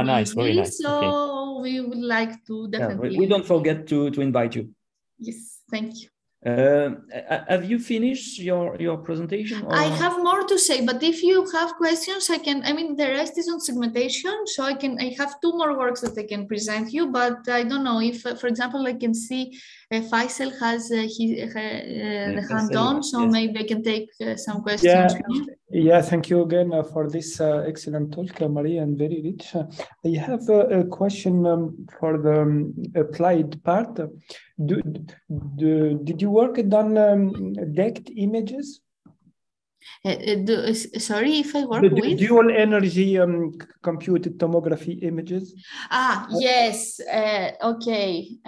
nice, this. very nice. So we would like to definitely. We don't forget to invite you. Yes, thank you. Have you finished your presentation? Or? I have more to say, but if you have questions, I can. I mean, the rest is on segmentation, so I have two more works that I can present you. But I don't know if, for example, I can see Faisal has the hand on, so yes. maybe I can take some questions. Yeah, thank you again for this excellent talk, Maria, and very rich. I have a question for the applied part. Did you work on DECT images? Sorry, if I work with dual energy computed tomography images. Yes. Okay.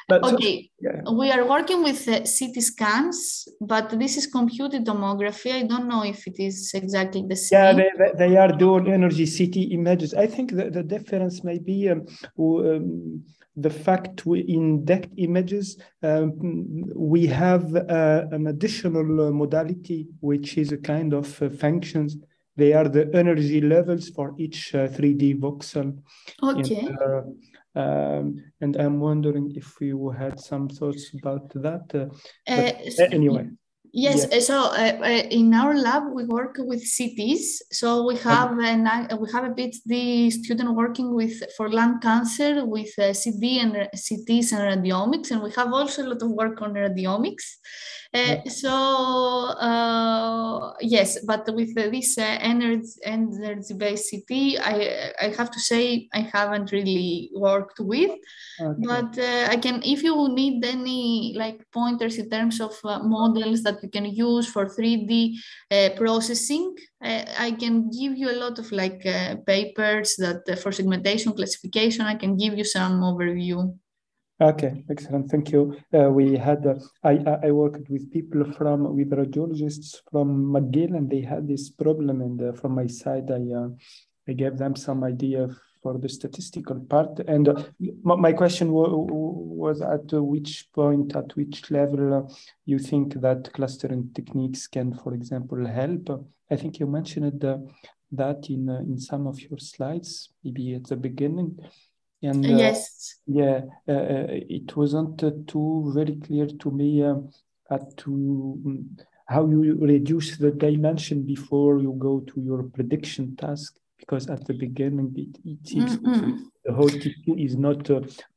Okay. We are working with CT scans, but this is computed tomography. I don't know if it is exactly the same. Yeah, they are dual energy CT images. I think the difference may be the fact in DECT images, we have an additional modality, which is a kind of functions. They are the energy levels for each 3D voxel. Okay. And I'm wondering if you had some thoughts about that. Anyway. Yes, yeah. So in our lab we work with CTs. So we have a PhD student working for lung cancer with CTs and radiomics, and we have also a lot of work on radiomics. Yes, but with this energy-based CT, I have to say I haven't really worked with. Okay. But I can, if you need any like pointers in terms of models that you can use for 3D processing, I can give you a lot of like papers that for segmentation classification. I can give you some overview. Okay, excellent. Thank you. We had I worked with people with radiologists from McGill, and they had this problem. And from my side, I gave them some idea for the statistical part. And my question was at which point, at which level you think that clustering techniques can, for example, help. I think you mentioned that in some of your slides, maybe at the beginning. And yes, yeah, it wasn't too very clear to me how you reduce the dimension before you go to your prediction task, because at the beginning it seems the whole TQ is not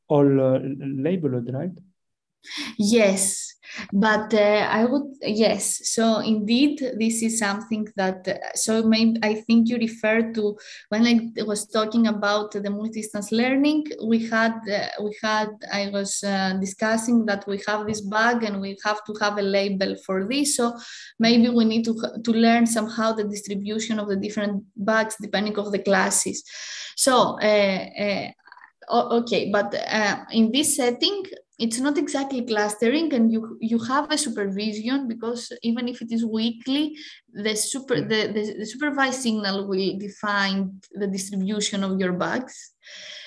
all labeled, right? Yes, but yes. So indeed, this is something that, so maybe I think you referred to when I was talking about the multi-distance learning, I was discussing that we have this bug and we have to have a label for this. So maybe we need to learn somehow the distribution of the different bugs depending on the classes. So, okay, but in this setting, it's not exactly clustering, and you have a supervision, because even if it is weakly, the supervised signal will define the distribution of your bugs.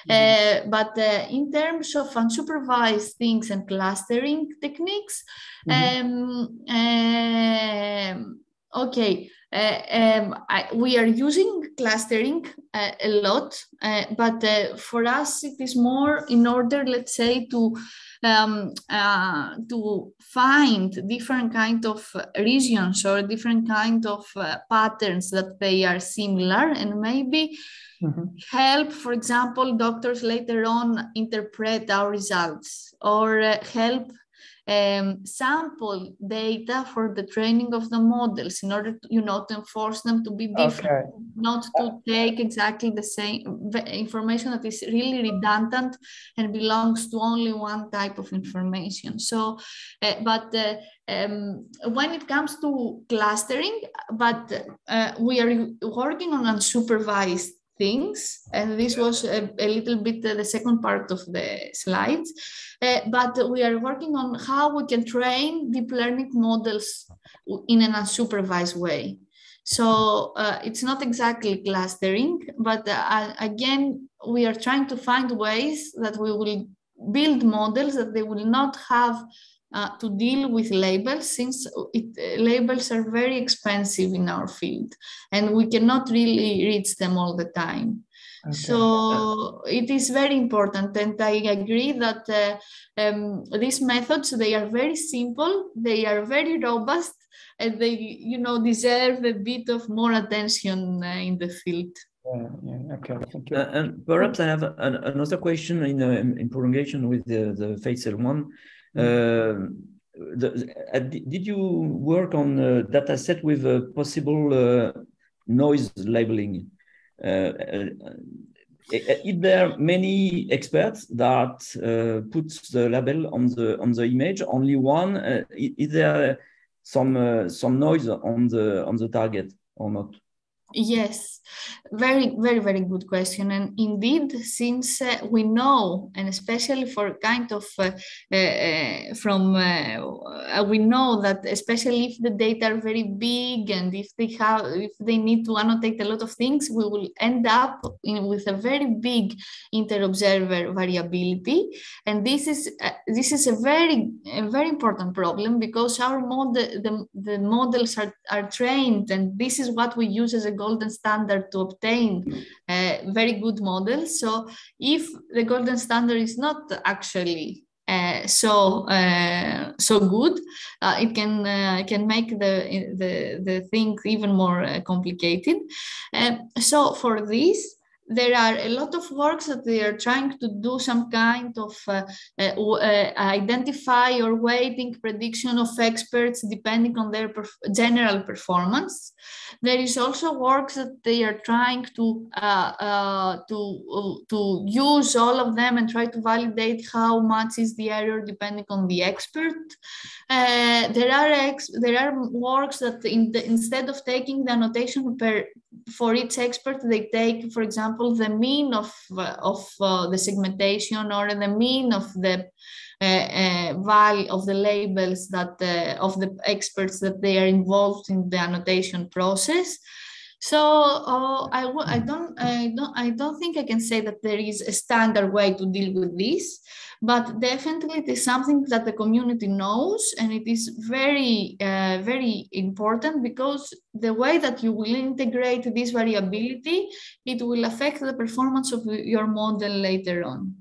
But in terms of unsupervised things and clustering techniques, okay, we are using clustering a lot, but for us it is more in order, let's say, to find different kind of regions or different kind of patterns that they are similar, and maybe help, for example, doctors later on interpret our results, or help sample data for the training of the models in order to, to enforce them to be different, not to take exactly the same information that is really redundant and belongs to only one type of information. So, when it comes to clustering, we are working on unsupervised things, and this was a little bit the second part of the slides, but we are working on how we can train deep learning models in an unsupervised way. So it's not exactly clustering, but again, we are trying to find ways that we will build models that they will not have to deal with labels, since labels are very expensive in our field and we cannot really reach them all the time. Okay. So it is very important, and I agree that these methods, they are very simple, they are very robust, and they, deserve a bit of more attention in the field. Okay, thank you. And perhaps I have another question in prolongation with the facial one. Did you work on a data set with a possible noise labeling? Is there many experts that puts the label on the image? Only one? Is there some noise on the target or not? Yes, very, very, very good question. And indeed, since we know, and especially for kind of we know that especially if the data are very big and if they need to annotate a lot of things, we will end up with a very big inter-observer variability. And this is a very important problem, because our the models are trained, and this is what we use as a golden standard to obtain very good models. So if the golden standard is not actually so good, it can make the thing even more complicated. So for this, there are a lot of works that they are trying to do some kind of identify or weighting prediction of experts depending on their general performance. There is also works that they are trying to use all of them and try to validate how much is the error depending on the expert. There are works that instead of taking the annotation for each expert, they take, for example, the mean of the segmentation, or the mean of the value of the labels that of the experts that they are involved in the annotation process. So I don't think I can say that there is a standard way to deal with this, but definitely it is something that the community knows, and it is very, very important, because the way that you will integrate this variability, it will affect the performance of your model later on.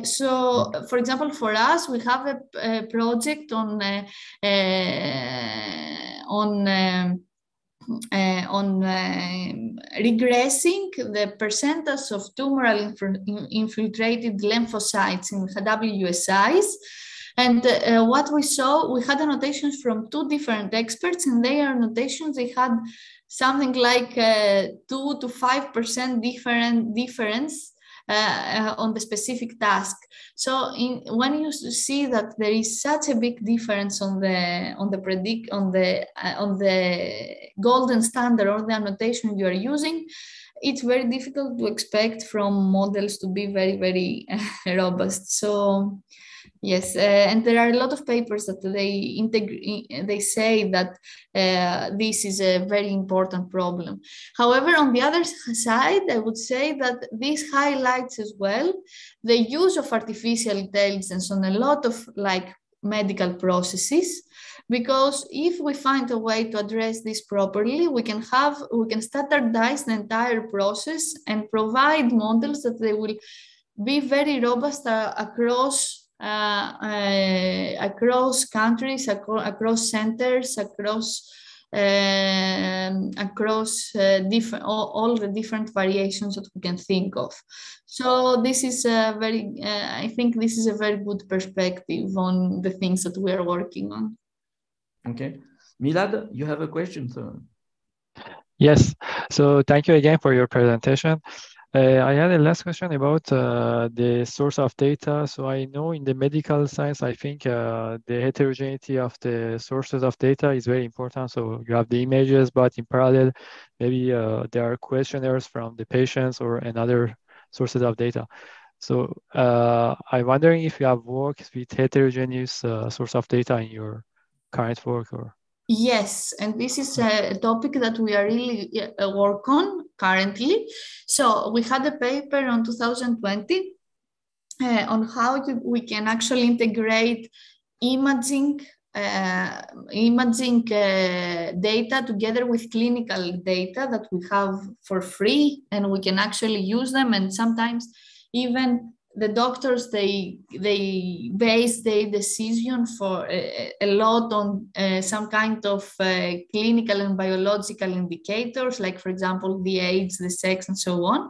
So, for example, for us, we have a project on regressing the percentage of tumoral infiltrated lymphocytes in WSIs. And what we saw, we had annotations from two different experts, and their annotations, they had something like 2 to 5% difference on the specific task. So when you see that there is such a big difference on the golden standard or the annotation you are using, it's very difficult to expect from models to be very, very robust. So yes, and there are a lot of papers that they say that this is a very important problem. However, on the other side, I would say that this highlights as well the use of artificial intelligence on a lot of medical processes, because if we find a way to address this properly, we can standardize the entire process and provide models that they will be very robust across countries, across centers, across all the different variations that we can think of. So this is I think this is a very good perspective on the things that we are working on. Okay. Milad, you have a question, sir? Yes. So thank you again for your presentation. I had a last question about the source of data. So I know in the medical science, I think the heterogeneity of the sources of data is very important. So you have the images, but in parallel, maybe there are questionnaires from the patients or another sources of data. So I'm wondering if you have worked with heterogeneous source of data in your current work, or? Yes, and this is a topic that we are really work on currently. So we had a paper on 2020 on how we can actually integrate imaging imaging data together with clinical data that we have for free, and we can actually use them. And sometimes even the doctors, they base their decision for a lot on some kind of clinical and biological indicators, like, for example, the age, the sex, and so on.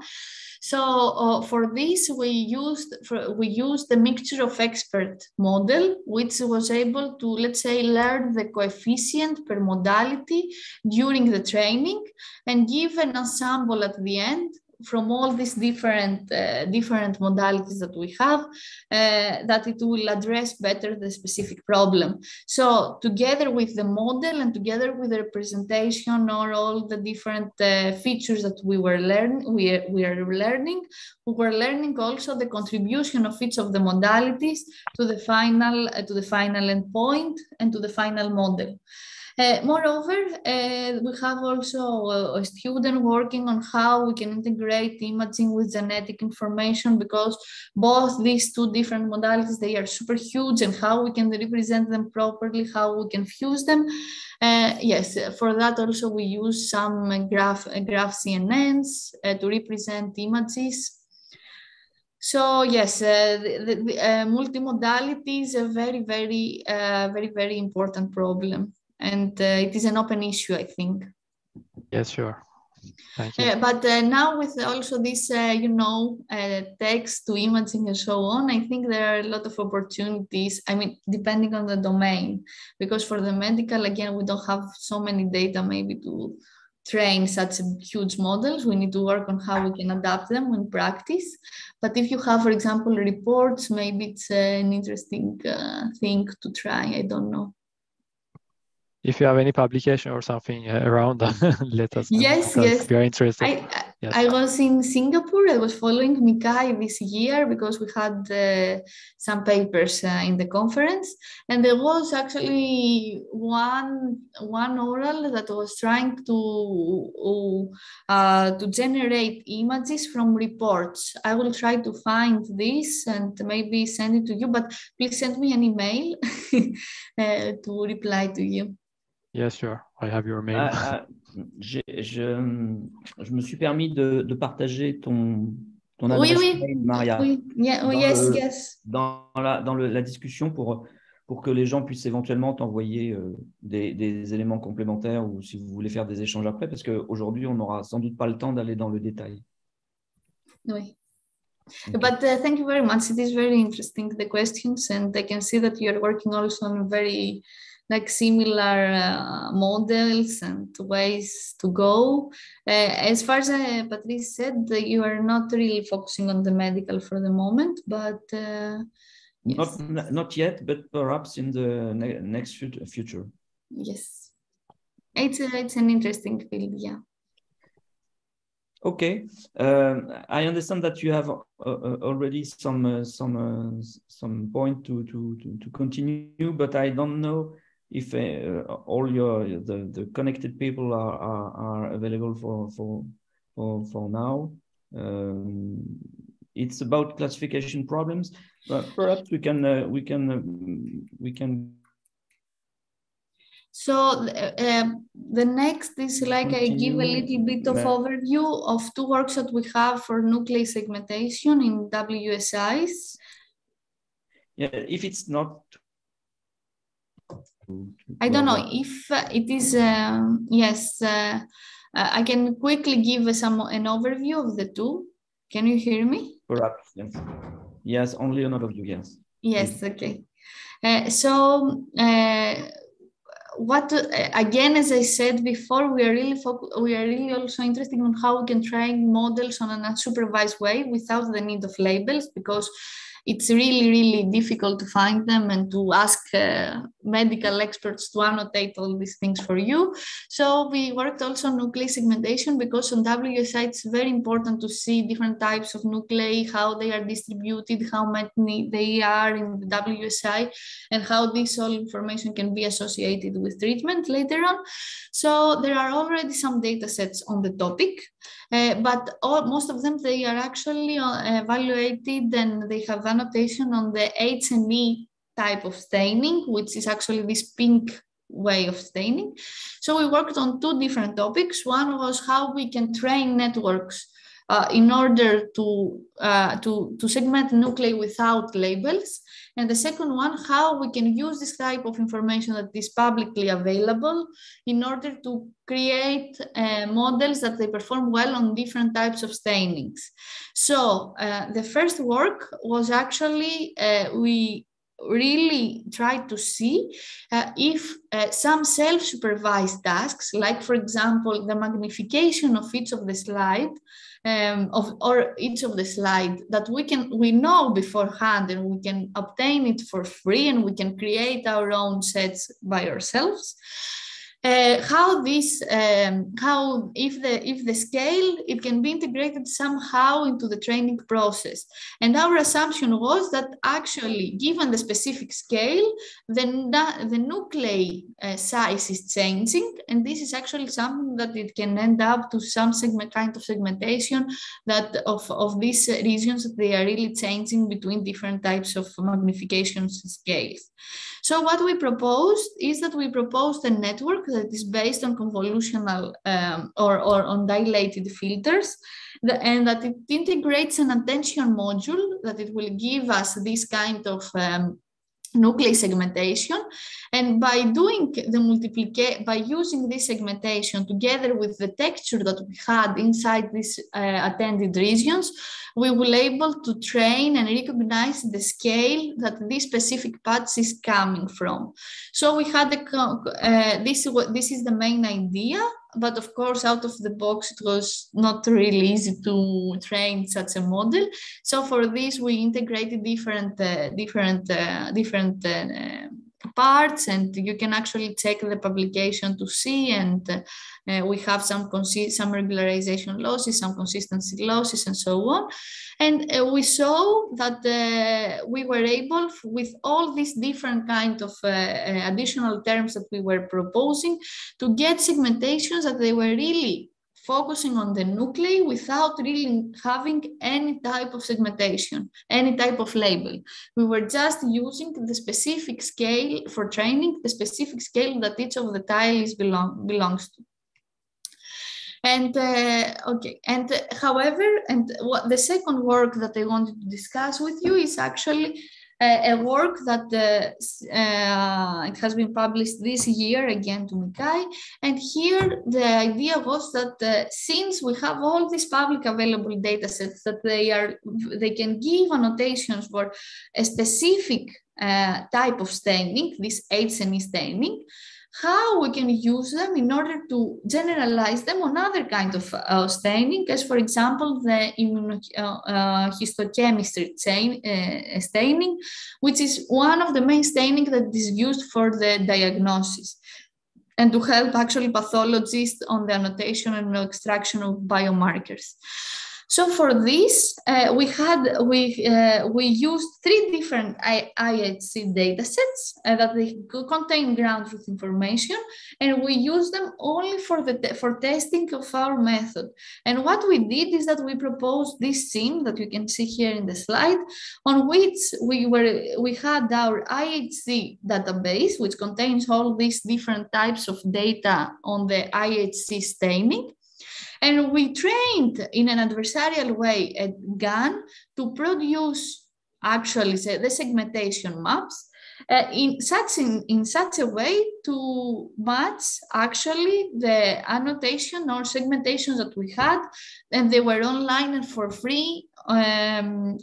So for this, we used the mixture of expert model, which was able to, let's say, learn the coefficient per modality during the training and give an ensemble at the end from all these different modalities that we have, that it will address better the specific problem. So together with the model and together with the representation or all the different features that we were learning also the contribution of each of the modalities to the final endpoint and to the final model. Moreover, we have also a student working on how we can integrate imaging with genetic information, because both these two different modalities, they are super huge, and how we can represent them properly, how we can fuse them. Yes, for that also we use some graph CNNs to represent images. So yes, the multimodality is a very important problem. And it is an open issue, I think. Yes, sure. Thank you. But now with also this, text to imaging and so on, I think there are a lot of opportunities. I mean, depending on the domain, because for the medical, again, we don't have so many data maybe to train such huge models. We need to work on how we can adapt them in practice. But if you have, for example, reports, maybe it's an interesting thing to try. I don't know. If you have any publication or something around, let us know. Yes. We are interested. I was in Singapore. I was following Mikai this year because we had some papers in the conference, and there was actually one oral that was trying to generate images from reports. I will try to find this and maybe send it to you, but please send me an email to reply to you. Yes, sure. I have your mail. Je me suis permis de partager ton adresse mail, Maria. Yes. Dans la discussion pour que les gens puissent éventuellement t'envoyer des éléments complémentaires, ou si vous voulez faire des échanges après, parce qu'aujourd'hui, on n'aura sans doute pas le temps d'aller dans le détail. Oui. Okay. But thank you very much. It is very interesting, the questions, and I can see that you are working also on very similar models and ways to go. As far as Patrice said, you are not really focusing on the medical for the moment, but yes. Not yet, but perhaps in the next future. Yes, it's an interesting field, yeah. Okay, I understand that you have already some point to continue, but I don't know if all the connected people are available for now. It's about classification problems, but perhaps we can. So the next is like I give a little bit of overview of two works that we have for nuclei segmentation in WSIs. Yeah, if it's not. I don't know if it is. Yes, I can quickly give an overview of the two. Can you hear me? Perhaps, yes. Yes, only an overview, yes. Yes, okay. What again, as I said before, we are really also interested in how we can train models on an unsupervised way without the need of labels, because it's really difficult to find them and to ask medical experts to annotate all these things for you. So we worked also on nuclei segmentation, because on WSI it's very important to see different types of nuclei, how they are distributed, how many they are in the WSI, and how this all information can be associated with treatment later on. So there are already some data sets on the topic. But most of them, they are actually evaluated, and they have annotation on the H&E type of staining, which is actually this pink way of staining. So we worked on two different topics. One was how we can train networks in order to segment nuclei without labels. And the second one, how we can use this type of information that is publicly available in order to create models that they perform well on different types of stainings. So the first work was actually, we really tried to see if some self-supervised tasks, like for example, the magnification of each of the slide, or each of the slide that we know beforehand, and we can obtain it for free, and we can create our own sets by ourselves. How if the scale, it can be integrated somehow into the training process. And our assumption was that actually, given the specific scale, the nuclei size is changing, and this is actually something that it can end up to some kind of segmentation that of these regions, that they are really changing between different types of magnification scales. So what we proposed is that we proposed a network that is based on convolutional or on dilated filters, and that it integrates an attention module that it will give us this kind of nuclei segmentation. And by doing the by using this segmentation together with the texture that we had inside these attended regions, we will able to train and recognize the scale that this specific patch is coming from. So we had this is the main idea, but of course, out of the box, it was not really easy to train such a model. So for this, we integrated different parts, and you can actually check the publication to see, and we have some regularization losses, some consistency losses, and so on. And we saw that we were able, with all these different kind of additional terms that we were proposing, to get segmentations that they were really focusing on the nuclei without really having any type of segmentation, any type of label. We were just using the specific scale for training, the specific scale that each of the tiles belongs to. And however, the second work that I wanted to discuss with you is actually a work that it has been published this year, again to Mikai. And here the idea was that since we have all these public available data sets, that they can give annotations for a specific type of staining, this H&E staining, how we can use them in order to generalize them on other kinds of staining, as for example, the immunohistochemistry staining, which is one of the main staining that is used for the diagnosis and to help actually pathologists on the annotation and extraction of biomarkers. So for this, we used three different IHC datasets that they contain ground truth information, and we used them only for testing of our method. And what we did is that we proposed this theme that you can see here in the slide, on which we had our IHC database, which contains all these different types of data on the IHC staining. And we trained in an adversarial way a GAN to produce actually the segmentation maps in such a way to match actually the annotation or segmentations that we had, and they were online and for free on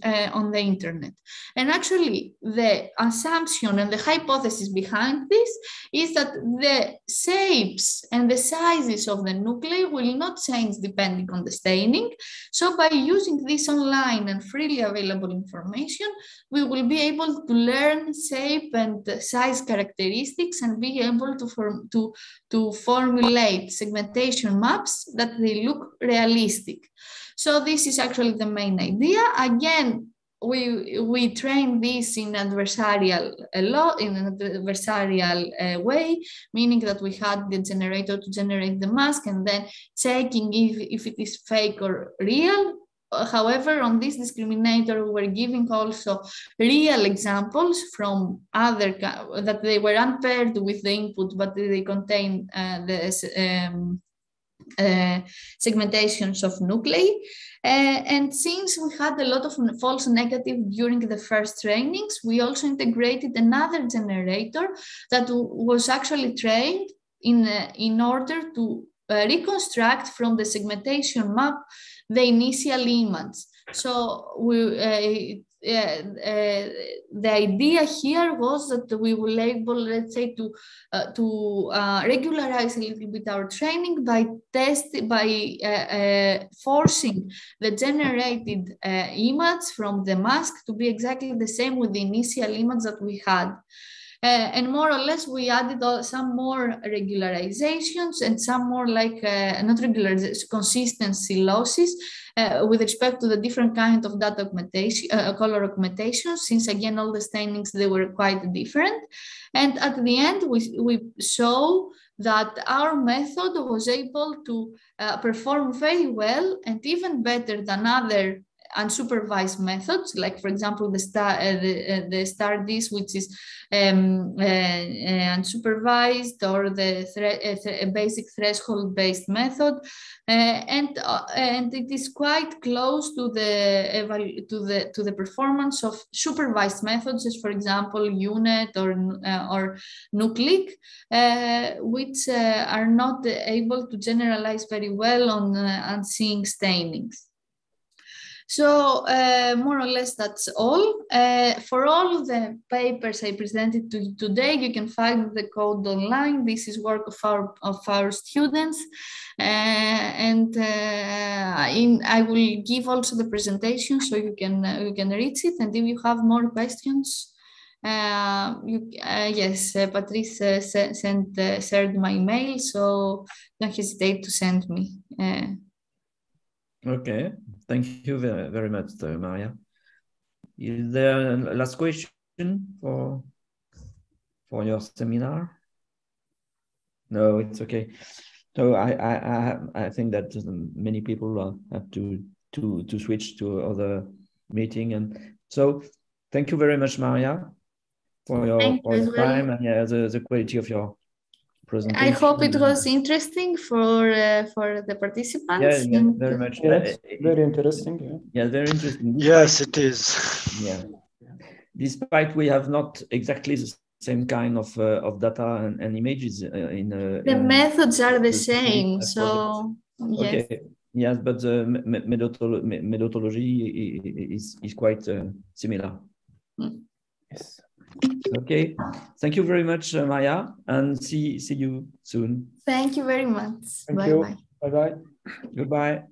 the internet. And actually the assumption and the hypothesis behind this is that the shapes and the sizes of the nuclei will not change depending on the staining. So by using this online and freely available information, we will be able to learn shape and size characteristics and be able to formulate segmentation maps that they look realistic. So this is actually the main idea. Again, we train this in adversarial way, meaning that we had the generator to generate the mask and then checking if it is fake or real. however, on this discriminator, we're giving also real examples from other that they were unpaired with the input, but they contain the segmentations of nuclei. And since we had a lot of false negative during the first trainings, we also integrated another generator that was actually trained in order to reconstruct from the segmentation map the initial image. So the idea here was that we will able, let's say, to regularize a little bit our training by forcing the generated image from the mask to be exactly the same with the initial image that we had. And more or less, we added some more regularizations and some more like, not regularization, consistency losses with respect to the different kind of data augmentation, color augmentation, since again, all the stainings, they were quite different. And at the end, we show that our method was able to perform very well and even better than other unsupervised methods, like for example the STAR-DIS, which is unsupervised, or the basic threshold-based method, and it is quite close to the performance of supervised methods, as for example UNet or nucleic, which are not able to generalize very well on seeing stainings. So more or less that's all. For all the papers I presented to you today, you can find the code online. This is work of our students, and I will give also the presentation so you can reach it. And if you have more questions, yes, Patrice shared my email, so don't hesitate to send me. Okay, thank you very much, Maria. Is there a last question for your seminar? No, it's okay. So I think that many people have to switch to other meeting, and so thank you very much, Maria, for your time and the quality of your presentation. I hope it was interesting for the participants. Yeah, very much. Yes, very interesting. Yeah, very interesting. Yes, it is. Yeah. Despite we have not exactly the same kind of data and images the methods are the same. So yes. Okay. Yes, but the methodology is quite similar. Yes. Okay. Thank you very much, Maya, and see you soon. Thank you very much. Thank bye you. bye. Bye bye. Goodbye.